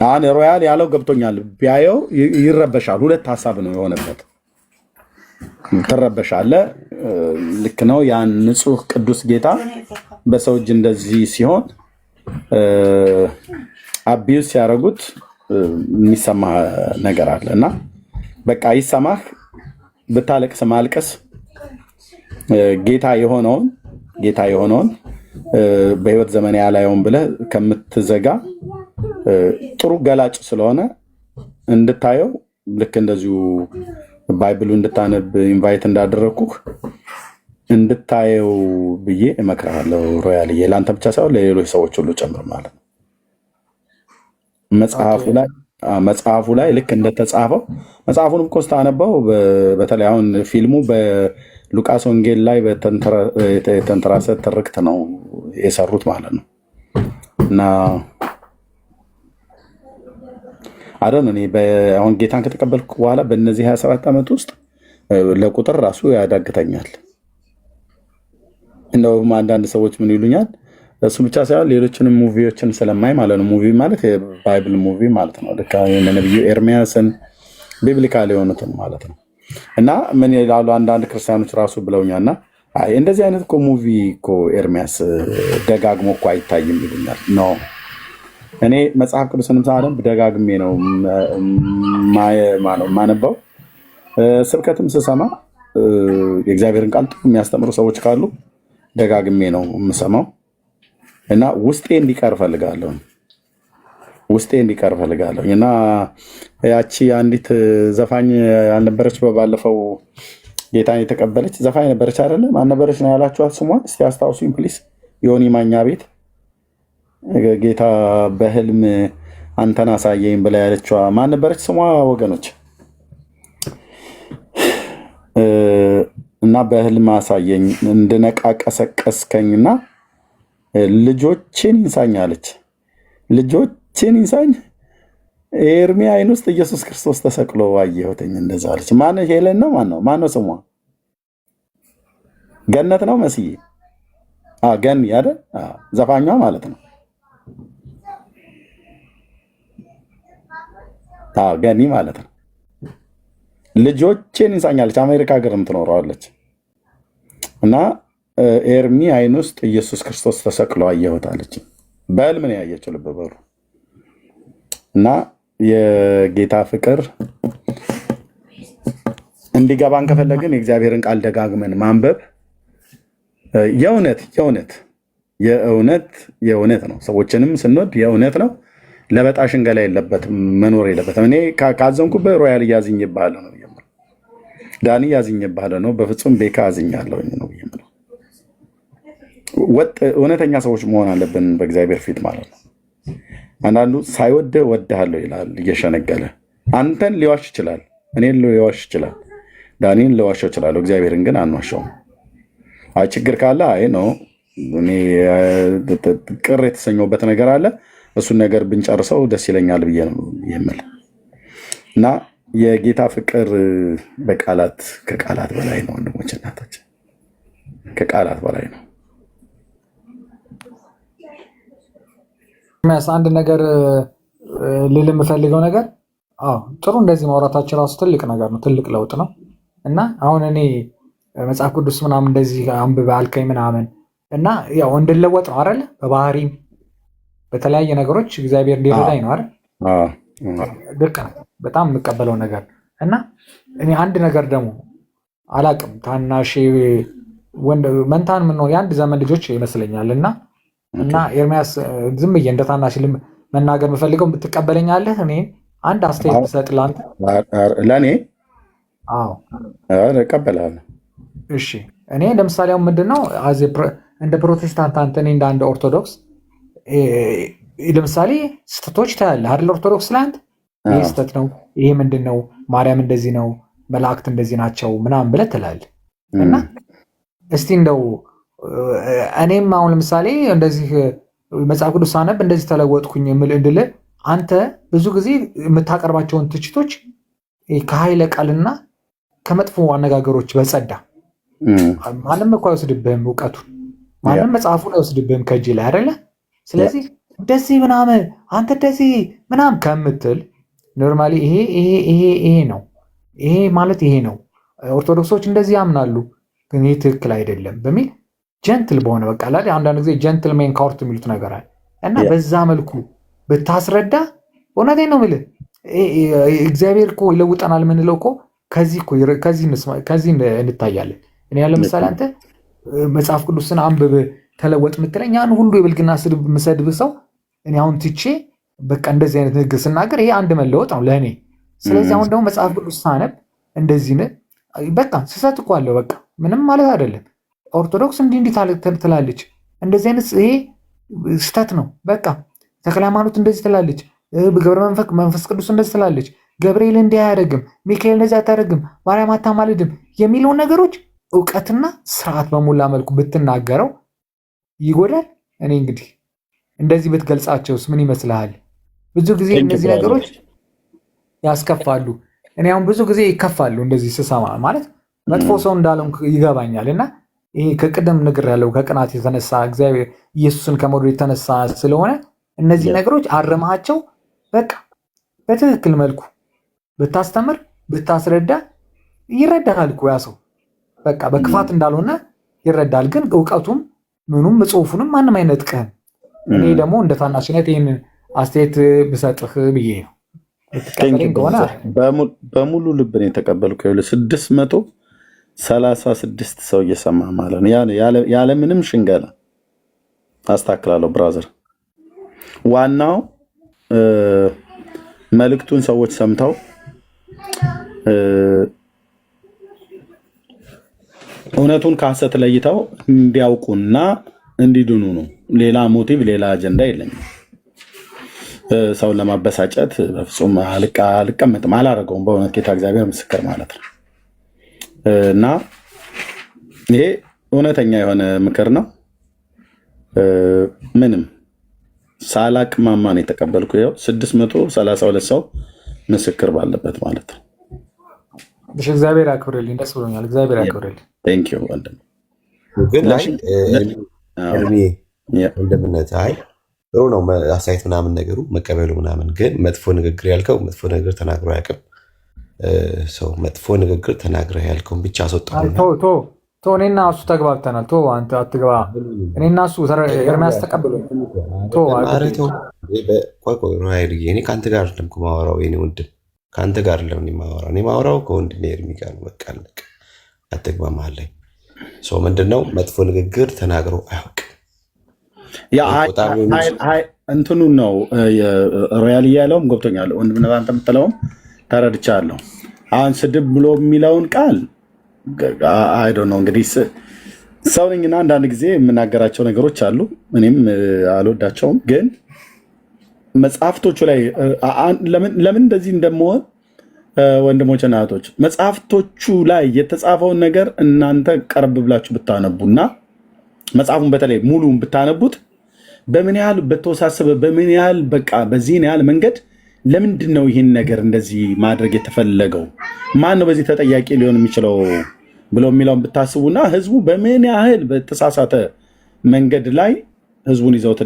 አሁን ሮያል ያለው ገብቶኛል። ቢያየው ይረበሻል። ሁለት ሀሳብ ነው የሆነበት። ትረበሻለህ። ልክ ነው። ያን ንጹህ ቅዱስ ጌታ በሰው እጅ እንደዚህ ሲሆን አቢዩስ ሲያደርጉት የሚሰማህ ነገር አለ እና በቃ ይሰማህ። ብታለቅስ ማልቀስ ጌታ የሆነውን በህይወት ዘመን ያላየውን ብለህ ከምትዘጋ ጥሩ ገላጭ ስለሆነ እንድታየው ልክ እንደዚሁ ባይብሉ እንድታነብ ኢንቫይት እንዳደረግኩህ እንድታየው ብዬ እመክርሃለሁ። ሮያልዬ ለአንተ ብቻ ሳይሆን ለሌሎች ሰዎች ሁሉ ጨምር ማለት ነው። መጽሐፉ ላይ ልክ እንደተጻፈው መጽሐፉንም እኮ ስታነበው በተለይ አሁን ፊልሙ በሉቃስ ወንጌል ላይ የተንተራሰ ትርክት ነው የሰሩት ማለት ነው እና አሁን እኔ አሁን ጌታን ከተቀበልኩ በኋላ በእነዚህ 27 ዓመት ውስጥ ለቁጥር ራሱ ያዳግተኛል። እንደውም አንዳንድ ሰዎች ምን ይሉኛል፣ እሱ ብቻ ሳይሆን ሌሎችንም ሙቪዎችን ስለማይ ማለት ነው። ሙቪ ማለት የባይብል ሙቪ ማለት ነው። ልክ ነብዩ ኤርሚያስን ቢብሊካል የሆኑትን ማለት ነው። እና ምን ይላሉ አንዳንድ ክርስቲያኖች ራሱ ብለውኛልና እንደዚህ አይነት እኮ ሙቪ እኮ ኤርሚያስ ደጋግሞ እኮ አይታይም ይሉኛል። ኖ እኔ መጽሐፍ ቅዱስንም ሳነብ ደጋግሜ ነው ማነበው። ስብከትም ስሰማ የእግዚአብሔርን ቃል የሚያስተምሩ ሰዎች ካሉ ደጋግሜ ነው የምሰማው እና ውስጤ እንዲቀር ፈልጋለሁ እና ያቺ አንዲት ዘፋኝ አልነበረች? ባለፈው ጌታን የተቀበለች ዘፋኝ ነበረች አይደለ? ማን ነበረች ነው ያላችኋት? ስሟን እስቲ አስታውሱኝ ፕሊስ። ዮኒ ማኛ ቤት ጌታ በህልም አንተን አሳየኝ ብላ ያለችዋ ማን ነበረች ስሟ ወገኖች? እና በህልም አሳየኝ እንድነቃ ቀሰቀስከኝና ልጆችን ይንሳኝ አለች። ልጆችን ይንሳኝ ኤርሚ አይን ውስጥ ኢየሱስ ክርስቶስ ተሰቅሎ አየሁትኝ። እንደዛ አለች። ማን ሄለን ነው? ማን ነው ስሟ? ገነት ነው መስዬ? ገኒ አይደል? ዘፋኟ ማለት ነው። ገኒ ማለት ነው። ልጆችን ይንሳኛለች። አሜሪካ ሀገርም ትኖረዋለች። እና ኤርሚ አይን ውስጥ ኢየሱስ ክርስቶስ ተሰቅሎ አየሁት አለች። በህልም ነው ያየችው። ልብ በሉ። እና የጌታ ፍቅር እንዲገባን ከፈለግን የእግዚአብሔርን ቃል ደጋግመን ማንበብ የእውነት ነው። ሰዎችንም ስንወድ የእውነት ነው። ለበጣ ሽንገላ የለበትም መኖር የለበትም። እኔ ካዘንኩበት ሮያል እያዝኝብሃለሁ ነው የምለው። ዳኒ እያዝኝብሃለሁ ነው። በፍጹም ቤካ አዝኛለሁ ነው የምለው። ወጥ እውነተኛ ሰዎች መሆን አለብን በእግዚአብሔር ፊት ማለት ነው። አንዳንዱ ሳይወድህ ወድሃለሁ ይላል እየሸነገለ። አንተን ሊዋሽ ይችላል፣ እኔን ሊዋሽ ይችላል፣ ዳኒን ሊዋሸው ይችላል። እግዚአብሔርን ግን አንዋሸውም። አይ ችግር ካለ አይ ነው እኔ ቅር የተሰኘውበት ነገር አለ፣ እሱን ነገር ብንጨርሰው ደስ ይለኛል ብዬ ነው የምል እና የጌታ ፍቅር በቃላት ከቃላት በላይ ነው ወንድሞች እናቶች፣ ከቃላት በላይ ነው። አንድ ነገር ልል የምፈልገው ነገር ጥሩ እንደዚህ ማውራታችን ራሱ ትልቅ ነገር ነው፣ ትልቅ ለውጥ ነው እና አሁን እኔ መጽሐፍ ቅዱስ ምናምን እንደዚህ አንብበ አልከኝ ምናምን እና ያው እንድለወጥ ነው አይደለ? በባህሪም በተለያየ ነገሮች እግዚአብሔር እንዲረዳኝ ነው አይደል? ልክ ነው። በጣም የምቀበለው ነገር እና እኔ አንድ ነገር ደግሞ አላቅም ታናሽ መንታን ምን ነው የአንድ ዘመን ልጆች ይመስለኛል እና ኤርሚያስ ዝም ብዬ እንደ ታናሽ መናገር የምፈልገው ብትቀበለኛለህ? እኔ አንድ አስተያየት ብሰጥ ለአንተ ለእኔ እቀበላለሁ። እሺ እኔ ለምሳሌ አሁን ምንድነው እንደ ፕሮቴስታንት አንተ እኔ እንደ አንድ ኦርቶዶክስ ለምሳሌ ስህተቶች ታያለህ አይደል? ኦርቶዶክስ ላይ አንተ ይሄ ስህተት ነው፣ ይሄ ምንድን ነው፣ ማርያም እንደዚህ ነው፣ መላእክት እንደዚህ ናቸው ምናምን ብለህ ትላለህ እና እስቲ እንደው እኔም አሁን ለምሳሌ እንደዚህ መጽሐፍ ቅዱስ ሳነብ እንደዚህ ተለወጥኩኝ እንድል አንተ ብዙ ጊዜ የምታቀርባቸውን ትችቶች ከኃይለ ቃልና ከመጥፎ አነጋገሮች በጸዳ ማንም እኮ አይወስድብህም፣ እውቀቱን ማንም መጽሐፉን አይወስድብህም ከእጅ ላይ አይደለ? ስለዚህ እንደዚህ ምናምን አንተ እንደዚህ ምናምን ከምትል ኖርማሊ ይሄ ነው ይሄ ማለት ይሄ ነው ኦርቶዶክሶች እንደዚህ ያምናሉ ግን ይህ ትክክል አይደለም በሚል ጀንትል በሆነ በቃ ላይ አንዳንድ ጊዜ ጀንትል ሜን ካውርት የሚሉት ነገር አለ እና በዛ መልኩ ብታስረዳ እውነቴን ነው የምልህ እግዚአብሔር እኮ ይለውጠናል የምንለው እኮ ከዚህ እንታያለን። እኔ ያለ ምሳሌ አንተ መጽሐፍ ቅዱስን አንብብ ተለወጥ የምትለኝ ያን ሁሉ የብልግና ስድብ የምሰድብ ሰው እኔ አሁን ትቼ በቃ እንደዚህ አይነት ንግግር ስናገር ይሄ አንድ መለወጥ ነው ለእኔ። ስለዚህ አሁን ደግሞ መጽሐፍ ቅዱስ ሳነብ እንደዚህ በቃ ስህተት እኮ አለው በቃ ምንም ማለት አይደለም። ኦርቶዶክስ እንዲህ ትላለች፣ እንደዚህ አይነት ይሄ ስህተት ነው በቃ ተክለ ሃይማኖት እንደዚህ ትላለች፣ ገብረ መንፈስ ቅዱስ እንደዚህ ትላለች፣ ገብርኤል እንዲህ አያደርግም፣ ሚካኤል እንደዚህ አታደርግም፣ ማርያም አታማልድም የሚለውን ነገሮች እውቀትና ስርዓት በሞላ መልኩ ብትናገረው ይጎዳል። እኔ እንግዲህ እንደዚህ ብትገልጻቸውስ ምን ይመስልሃል? ብዙ ጊዜ እነዚህ ነገሮች ያስከፋሉ። እኔ አሁን ብዙ ጊዜ ይከፋሉ እንደዚህ ስሰማ ማለት መጥፎ ሰው እንዳለው ይገባኛል እና ይሄ ከቅድም ንግር ያለው ከቅናት የተነሳ እግዚአብሔር ኢየሱስን ከመውደድ የተነሳ ስለሆነ እነዚህ ነገሮች አርማቸው በቃ በትክክል መልኩ ብታስተምር ብታስረዳ ይረዳል እኮ ያ ሰው በቃ በክፋት እንዳልሆነ ይረዳል። ግን እውቀቱም ምኑም ጽሑፉንም ማንም አይነጥቀህም። እኔ ደግሞ እንደ ታናሽነት ይህን አስተያየት ብሰጥህ ብዬ ነው። በሙሉ ልብ ነው የተቀበልኩ። 636 ሰው እየሰማ ማለት ነው ያለምንም ሽንገላ አስተካክላለሁ። ብራዘር ዋናው መልእክቱን ሰዎች ሰምተው እውነቱን ከሐሰት ለይተው እንዲያውቁና እንዲድኑ ነው። ሌላ ሞቲቭ ሌላ አጀንዳ የለኝም። ሰውን ለማበሳጨት በፍጹም አልቀመጥም፣ አላደርገውም። በእውነት ጌታ እግዚአብሔር ምስክር ማለት ነው እና ይሄ እውነተኛ የሆነ ምክር ነው። ምንም ሳላቅማማ ነው የተቀበልኩ። ይኸው 632 ሰው ምስክር ባለበት ማለት ነው። እግዚአብሔር ያክብርልኝ። ደስ ብሎኛል። እግዚአብሔር ያክብርልኝ። ቴንክ ዩ ወንድም። ግን እንደምነት ጥሩ ነው አስተያየት ምናምን ነገሩ መቀበሉ ምናምን። ግን መጥፎ ንግግር ያልከው መጥፎ ንግግር ተናግሮ አያውቅም ሰው። መጥፎ ንግግር ተናግረህ ያልከውን ብቻ አስወጣሁና እኔና እሱ ተግባብተናል። አንተ አትግባ። እኔና እሱ ኤርሚያስ ተቀብሎ እኔ ከአንተ ጋር አይደለም እኮ የማወራው የእኔ ወንድም፣ ከአንተ ጋር አይደለም የማወራው። እኔ የማወራው ከወንድሜ ኤርሚ ጋር ነው። በቃ አለቀ። አትግባ መሀል ላይ ሰው። ምንድን ነው መጥፎ ንግግር ተናግሮ አያውቅም። እንትኑን ነው ሮያል እያለውም ገብቶኛል። ወንድም አንተ የምትለውም ተረድቻለሁ። አሁን ስድብ ብሎ የሚለውን ቃል አይዶ ነው እንግዲህ ሰው ነኝና አንዳንድ ጊዜ የምናገራቸው ነገሮች አሉ። እኔም አልወዳቸውም፣ ግን መጽሐፍቶቹ ላይ ለምን እንደዚህ እንደምሆን ወንድሞችና እህቶች መጽሐፍቶቹ ላይ የተጻፈውን ነገር እናንተ ቀረብ ብላችሁ ብታነቡና መጽሐፉን በተለይ ሙሉን ብታነቡት በምን ያህል በተወሳሰበ በምን ያህል በቃ በዚህን ያህል መንገድ ለምንድን ነው ይህን ነገር እንደዚህ ማድረግ የተፈለገው? ማን ነው በዚህ ተጠያቂ ሊሆን የሚችለው ብሎ የሚለውን ብታስቡና ህዝቡ በምን ያህል በተሳሳተ መንገድ ላይ ህዝቡን ይዘውት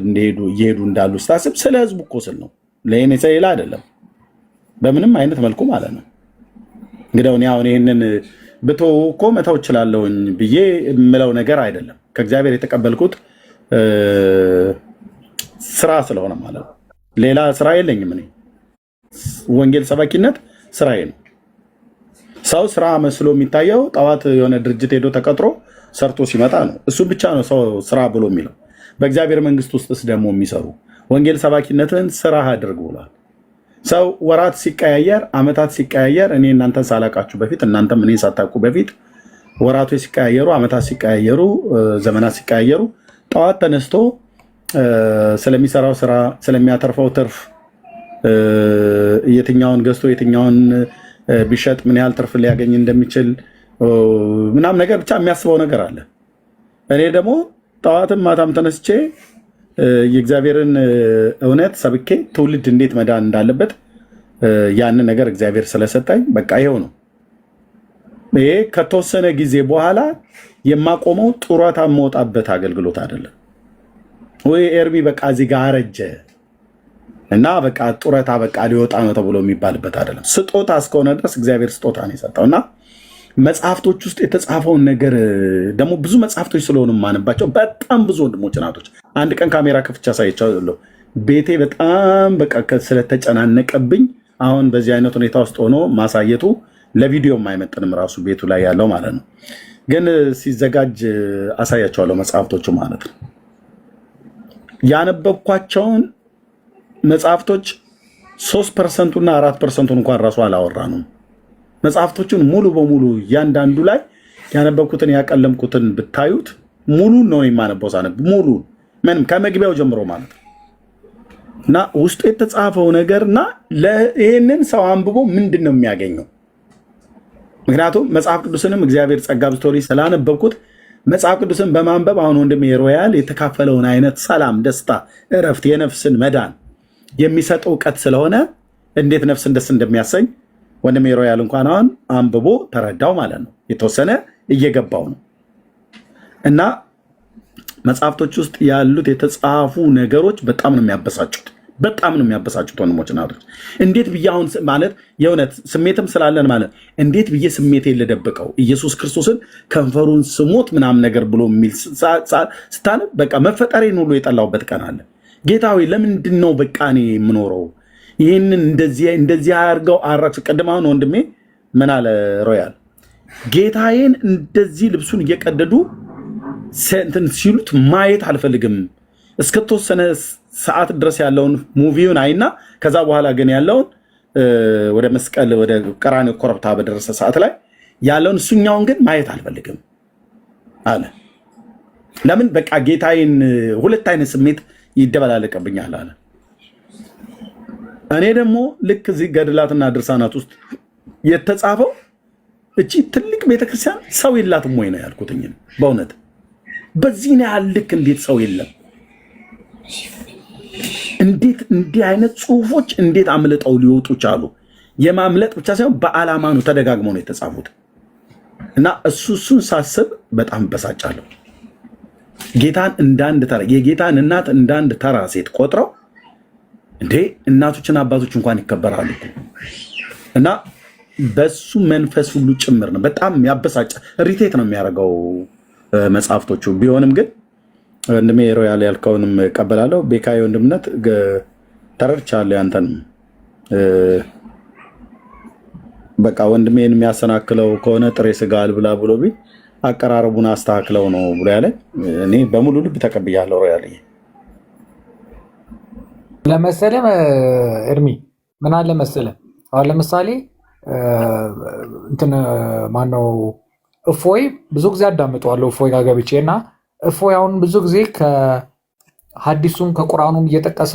እየሄዱ እንዳሉ ስታስብ ስለ ህዝቡ እኮ ስል ነው ለእኔ ሰይላ አይደለም በምንም አይነት መልኩ ማለት ነው። እንግዲህ አሁን ይህንን ብተው እኮ መተው እችላለሁኝ ብዬ የምለው ነገር አይደለም። ከእግዚአብሔር የተቀበልኩት ስራ ስለሆነ ማለት ነው። ሌላ ስራ የለኝም። እኔ ወንጌል ሰባኪነት ስራዬ ነው። ሰው ስራ መስሎ የሚታየው ጠዋት የሆነ ድርጅት ሄዶ ተቀጥሮ ሰርቶ ሲመጣ ነው። እሱ ብቻ ነው ሰው ስራ ብሎ የሚለው። በእግዚአብሔር መንግስት ውስጥስ ደግሞ የሚሰሩ ወንጌል ሰባኪነትን ስራ አድርግ ብሏል። ሰው ወራት ሲቀያየር፣ አመታት ሲቀያየር እኔ እናንተን ሳላቃችሁ በፊት እናንተም እኔ ሳታውቁ በፊት ወራቶች ሲቀያየሩ፣ አመታት ሲቀያየሩ፣ ዘመናት ሲቀያየሩ ጠዋት ተነስቶ ስለሚሰራው ስራ ስለሚያተርፈው ትርፍ የትኛውን ገዝቶ የትኛውን ቢሸጥ ምን ያህል ትርፍ ሊያገኝ እንደሚችል ምናምን ነገር ብቻ የሚያስበው ነገር አለ። እኔ ደግሞ ጠዋትም ማታም ተነስቼ የእግዚአብሔርን እውነት ሰብኬ ትውልድ እንዴት መዳን እንዳለበት ያንን ነገር እግዚአብሔር ስለሰጠኝ በቃ ይኸው ነው። ይሄ ከተወሰነ ጊዜ በኋላ የማቆመው ጡረታ የምወጣበት አገልግሎት አይደለም። ወይ ኤርሚ በቃ እዚህ ጋር አረጀ እና በቃ ጡረታ በቃ ሊወጣ ነው ተብሎ የሚባልበት አይደለም። ስጦታ እስከሆነ ድረስ እግዚአብሔር ስጦታ ነው የሰጠው እና መጽሐፍቶች ውስጥ የተጻፈውን ነገር ደግሞ ብዙ መጽሐፍቶች ስለሆኑ ማነባቸው በጣም ብዙ ወንድሞች ናቶች። አንድ ቀን ካሜራ ከፍቻ ሳይቻለሁ ቤቴ በጣም በቃ ስለተጨናነቀብኝ አሁን በዚህ አይነት ሁኔታ ውስጥ ሆኖ ማሳየቱ ለቪዲዮም አይመጥንም ራሱ ቤቱ ላይ ያለው ማለት ነው። ግን ሲዘጋጅ አሳያቸዋለሁ መጽሐፍቶቹ ማለት ነው። ያነበብኳቸውን መጽሐፍቶች 3%ና 4% እንኳን ራሱ አላወራንም። መጽሐፍቶቹን ሙሉ በሙሉ እያንዳንዱ ላይ ያነበብኩትን ያቀለምኩትን ብታዩት ሙሉን ነው የማነበው። ሳነብ ሙሉን ምንም ከመግቢያው ጀምሮ ማለት ነው እና ውስጡ የተጻፈው ነገርና ይህንን ሰው አንብቦ ምንድን ነው የሚያገኘው? ምክንያቱም መጽሐፍ ቅዱስንም እግዚአብሔር ጸጋ ብስቶሪ ስላነበብኩት መጽሐፍ ቅዱስን በማንበብ አሁን ወንድሜ ሮያል የተካፈለውን አይነት ሰላም፣ ደስታ፣ እረፍት፣ የነፍስን መዳን የሚሰጥ እውቀት ስለሆነ እንዴት ነፍስን ደስ እንደሚያሰኝ ወንድሜ ሮያል እንኳን አሁን አንብቦ ተረዳው ማለት ነው። የተወሰነ እየገባው ነው እና መጽሐፍቶች ውስጥ ያሉት የተጻፉ ነገሮች በጣም ነው የሚያበሳጩት። በጣም ነው የሚያበሳጩት ወንድሞች እናቶች። እንዴት ብዬ አሁን ማለት የእውነት ስሜትም ስላለን ማለት እንዴት ብዬ ስሜቴ ልደብቀው? ኢየሱስ ክርስቶስን ከንፈሩን ስሞት ምናምን ነገር ብሎ የሚል ስታነብ በቃ መፈጠሬን ሁሉ የጠላሁበት ቀን አለ። ጌታዊ ለምንድን ነው በቃ እኔ የምኖረው? ይህንን እንደዚህ አያርገው አራች። ቅድም አሁን ወንድሜ ምን አለ ሮያል፣ ጌታዬን እንደዚህ ልብሱን እየቀደዱ እንትን ሲሉት ማየት አልፈልግም። እስከተወሰነ ሰዓት ድረስ ያለውን ሙቪውን አይና ከዛ በኋላ ግን ያለውን ወደ መስቀል ወደ ቀራንዮ ኮረብታ በደረሰ ሰዓት ላይ ያለውን እሱኛውን ግን ማየት አልፈልግም አለ። ለምን? በቃ ጌታዬን ሁለት አይነት ስሜት ይደበላለቅብኛል አለ። እኔ ደግሞ ልክ እዚህ ገድላትና ድርሳናት ውስጥ የተጻፈው እቺ ትልቅ ቤተክርስቲያን ሰው የላትም ወይ ነው ያልኩትኝ። በእውነት በዚህ ያህል ልክ እንዴት ሰው የለም? እንዴት እንዲህ አይነት ጽሁፎች እንዴት አምልጠው ሊወጡ ቻሉ? የማምለጥ ብቻ ሳይሆን በዓላማ ነው ተደጋግመው ነው የተጻፉት እና እሱን ሳስብ በጣም በሳጫለሁ። ጌታን እንዳንድ ተራ የጌታን እናት እንዳንድ ተራ ሴት ቆጥረው እንዴ እናቶችና አባቶች እንኳን ይከበራሉ እና በሱ መንፈስ ሁሉ ጭምር ነው። በጣም ያበሳጫ ሪቴት ነው የሚያደርገው መጽሐፍቶቹ ቢሆንም ግን ወንድሜ ሮያል ያልከውንም እቀበላለሁ። ቤካዬ ወንድምነት ተረድቻለሁ። ያንተንም በቃ ወንድሜን የሚያሰናክለው ከሆነ ጥሬ ስጋ አልብላ ብሎ ቢል አቀራረቡን አስተካክለው ነው ብሎ ያለ እኔ በሙሉ ልብ ተቀብያለሁ ሮያል። ለመሰለ እርሚ ምን አለ መሰለ አሁን ለምሳሌ እንትን ማነው እፎይ ብዙ ጊዜ አዳምጠዋለሁ እፎይ ጋር ገብቼ እና እፎይ አሁን ብዙ ጊዜ ከሐዲሱም ከቁርአኑም እየጠቀሰ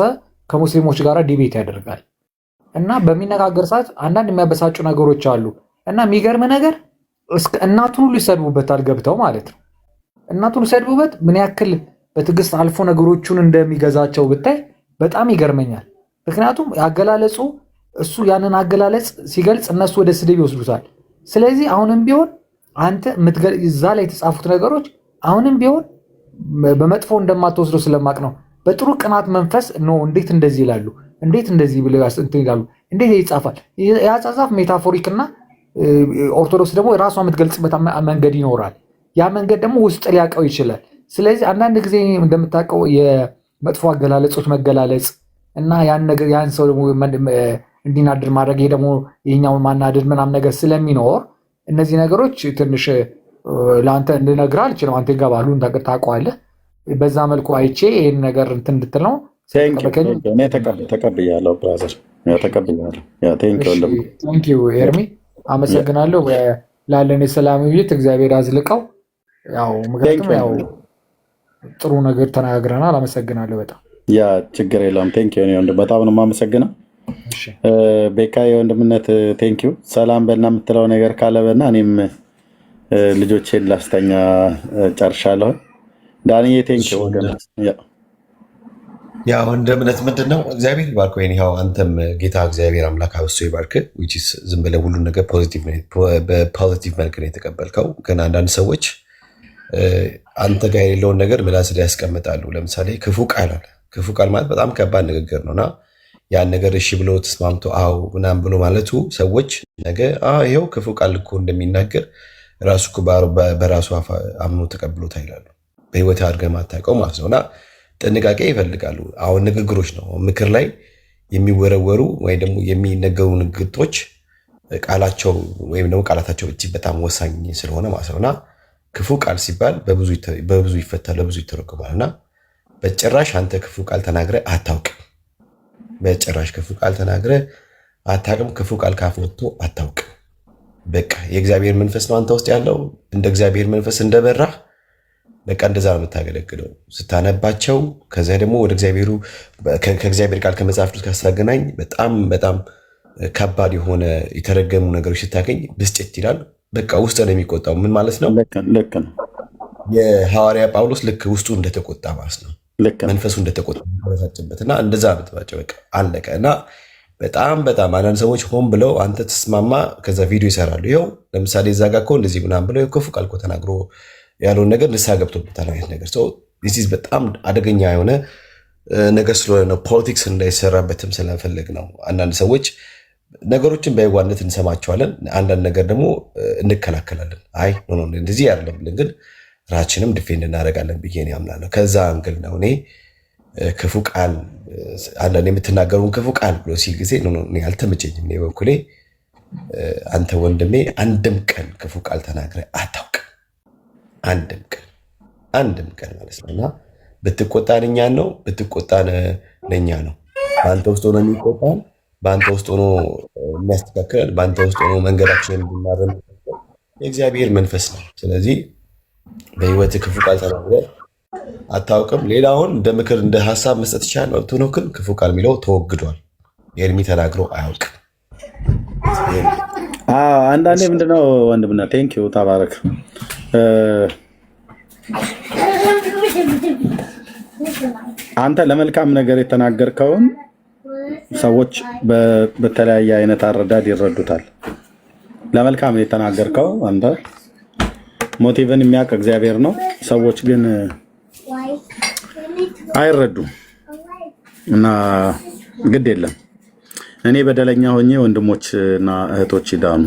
ከሙስሊሞች ጋር ዲቤት ያደርጋል እና በሚነጋገር ሰዓት አንዳንድ የሚያበሳጩ ነገሮች አሉ እና የሚገርም ነገር እናቱን ሁሉ ይሰድቡበታል ገብተው ማለት ነው። እናቱን ይሰድቡበት ምን ያክል በትዕግስት አልፎ ነገሮቹን እንደሚገዛቸው ብታይ በጣም ይገርመኛል። ምክንያቱም አገላለጹ እሱ ያንን አገላለጽ ሲገልጽ እነሱ ወደ ስድብ ይወስዱታል። ስለዚህ አሁንም ቢሆን አንተ እዛ ላይ የተጻፉት ነገሮች አሁንም ቢሆን በመጥፎ እንደማትወስደው ስለማቅ ነው። በጥሩ ቅናት መንፈስ ነው እንዴት እንደዚህ ይላሉ፣ እንዴት እንደዚህ ብለው ይላሉ፣ እንዴት ይጻፋል። ያጻጻፍ ሜታፎሪክ እና ኦርቶዶክስ ደግሞ ራሷ የምትገልጽበት መንገድ ይኖራል። ያ መንገድ ደግሞ ውስጥ ሊያውቀው ይችላል። ስለዚህ አንዳንድ ጊዜ እንደምታውቀው የመጥፎ አገላለጾች መገላለጽ እና ያን ሰው ደግሞ እንዲናድር ማድረግ ይሄ ደግሞ ይሄኛውን ማናደድ ምናምን ነገር ስለሚኖር እነዚህ ነገሮች ትንሽ ለአንተ እንድነግርህ አልችልም። አንተ ይገባሉ ታውቀዋለህ። በዛ መልኩ አይቼ ይህን ነገር እንትን እንድትል ነው። ተቀብያለሁ ብራዘር፣ ቴንኪው ኤርሚ፣ አመሰግናለሁ። ላለን የሰላም ውይይት እግዚአብሔር አዝልቀው። ያው ምክንያቱም ያው ጥሩ ነገር ተነጋግረናል። አመሰግናለሁ በጣም ያ ችግር የለም። ቴንኪው ወንድም፣ በጣም ነው የማመሰግነው። ቤካ የወንድምነት ቴንኪው። ሰላም በልና የምትለው ነገር ካለ በና እኔም ልጆቼን ላስተኛ ጨርሻለሁ። ዳንዬ ቴንኪው ወገን። ያ ወንድምነት ምንድን ነው? እግዚአብሔር ይባርክ። ወይ ይኸው አንተም ጌታ እግዚአብሔር አምላክ አብሶ ይባርክ። ዝም ብለህ ሁሉን ነገር በፖዚቲቭ መልክ ነው የተቀበልከው። ግን አንዳንድ ሰዎች አንተ ጋር የሌለውን ነገር ምላስ ላይ ያስቀምጣሉ። ለምሳሌ ክፉ ቃል አለ። ክፉ ቃል ማለት በጣም ከባድ ንግግር ነውና ያን ነገር እሺ ብሎ ተስማምቶ አው ምናምን ብሎ ማለቱ ሰዎች ነገ ይኸው ክፉ ቃል እኮ እንደሚናገር ራሱ በራሱ አምኖ ተቀብሎት ይላሉ። በህይወት አድርገህ ማታውቀው ማለት ነውና ጥንቃቄ ይፈልጋሉ። አሁን ንግግሮች ነው ምክር ላይ የሚወረወሩ ወይ ደግሞ የሚነገሩ ንግግሮች ቃላቸው ወይም ደግሞ ቃላታቸው እጅግ በጣም ወሳኝ ስለሆነ ማለት ነውና ክፉ ቃል ሲባል በብዙ ይፈታል፣ በብዙ ይተረጎማልና በጭራሽ አንተ ክፉ ቃል ተናግረህ አታውቅም። በጭራሽ ክፉ ቃል ተናግረህ አታውቅም። ክፉ ቃል ካፍ ወጥቶ አታውቅም። በቃ የእግዚአብሔር መንፈስ ነው አንተ ውስጥ ያለው። እንደ እግዚአብሔር መንፈስ እንደበራህ በቃ እንደዛ ነው የምታገለግለው ስታነባቸው። ከዚያ ደግሞ ወደ እግዚአብሔሩ ከእግዚአብሔር ቃል ከመጽሐፍ ቅዱስ ካስተገናኝ በጣም በጣም ከባድ የሆነ የተረገሙ ነገሮች ስታገኝ ብስጭት ይላል። በቃ ውስጥ ነው የሚቆጣው። ምን ማለት ነው? ልክ ነው። የሐዋርያ ጳውሎስ ልክ ውስጡ እንደተቆጣ ማለት ነው። መንፈሱ እንደተቆጣ እና እንደዛ ብትባቸው በቃ አለቀ። እና በጣም በጣም አንዳንድ ሰዎች ሆን ብለው አንተ ተስማማ ከዛ ቪዲዮ ይሰራሉ። ይኸው ለምሳሌ እዛ ጋር እኮ እንደዚህ ምናምን ብለው ክፉ ቃል እኮ ተናግሮ ያለውን ነገር ንስሐ ገብቶበታል አይነት ነገር። ዚስ በጣም አደገኛ የሆነ ነገር ስለሆነ ነው። ፖለቲክስ እንዳይሰራበትም ስለፈለግ ነው። አንዳንድ ሰዎች ነገሮችን በየዋነት እንሰማቸዋለን፣ አንዳንድ ነገር ደግሞ እንከላከላለን። አይ እንደዚህ አይደለም ብለን ግን ራችንም ዲፌንድ እናደርጋለን ብዬ ነው ያምናለሁ። ከዛ አንግል ነው እኔ ክፉ ቃል አንዳንድ የምትናገሩን ክፉ ቃል ብሎ ሲል ጊዜ አልተመቸኝም። እኔ በኩሌ አንተ ወንድሜ አንድም ቀን ክፉ ቃል ተናግረህ አታውቅም። አንድም ቀን ማለት ነው። እና ብትቆጣን እኛን ነው፣ ብትቆጣን ለእኛ ነው። በአንተ ውስጥ ሆኖ የሚቆጣን፣ በአንተ ውስጥ ሆኖ የሚያስተካክለን፣ በአንተ ውስጥ ሆኖ መንገዳችንን እንድናረም የእግዚአብሔር መንፈስ ነው። ስለዚህ በህይወት ክፉ ቃል ተናግረህ አታውቅም። ሌላውን እንደ ምክር እንደ ሀሳብ መስጠት ይቻላል መብቱ ነው። ግን ክፉ ቃል የሚለው ተወግዷል። ኤርሚ ተናግሮ አያውቅም። አንዳንዴ ምንድነው ወንድምና ቴንኪው ተባረክ። አንተ ለመልካም ነገር የተናገርከውን ሰዎች በተለያየ አይነት አረዳድ ይረዱታል። ለመልካም የተናገርከው አንተ ሞቲቭን የሚያውቅ እግዚአብሔር ነው። ሰዎች ግን አይረዱም እና ግድ የለም። እኔ በደለኛ ሆኜ ወንድሞች እና እህቶች ይዳኑ።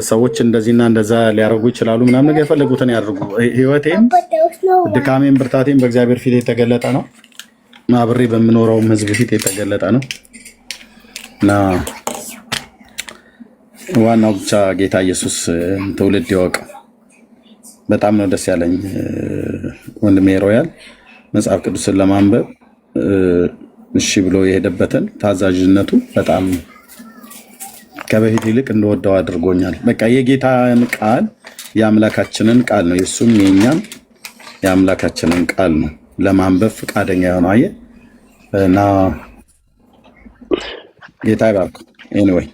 ሰዎች እንደዚህና እንደዛ ሊያደርጉ ይችላሉ። ምናምን ነገር የፈለጉትን ያድርጉ። ህይወቴም ድካሜም ብርታቴም በእግዚአብሔር ፊት የተገለጠ ነው። አብሬ በምኖረውም ህዝብ ፊት የተገለጠ ነው እና ዋናው ብቻ ጌታ ኢየሱስ ትውልድ ይወቅ። በጣም ነው ደስ ያለኝ ወንድሜ ሮያል መጽሐፍ ቅዱስን ለማንበብ እሺ ብሎ የሄደበትን ታዛዥነቱ በጣም ከበፊት ይልቅ እንደወደው አድርጎኛል። በቃ የጌታን ቃል የአምላካችንን ቃል ነው የሱም የኛም የአምላካችንን ቃል ነው ለማንበብ ፈቃደኛ የሆነው አየህ እና ጌታ ይባርክ። ኤኒዌይ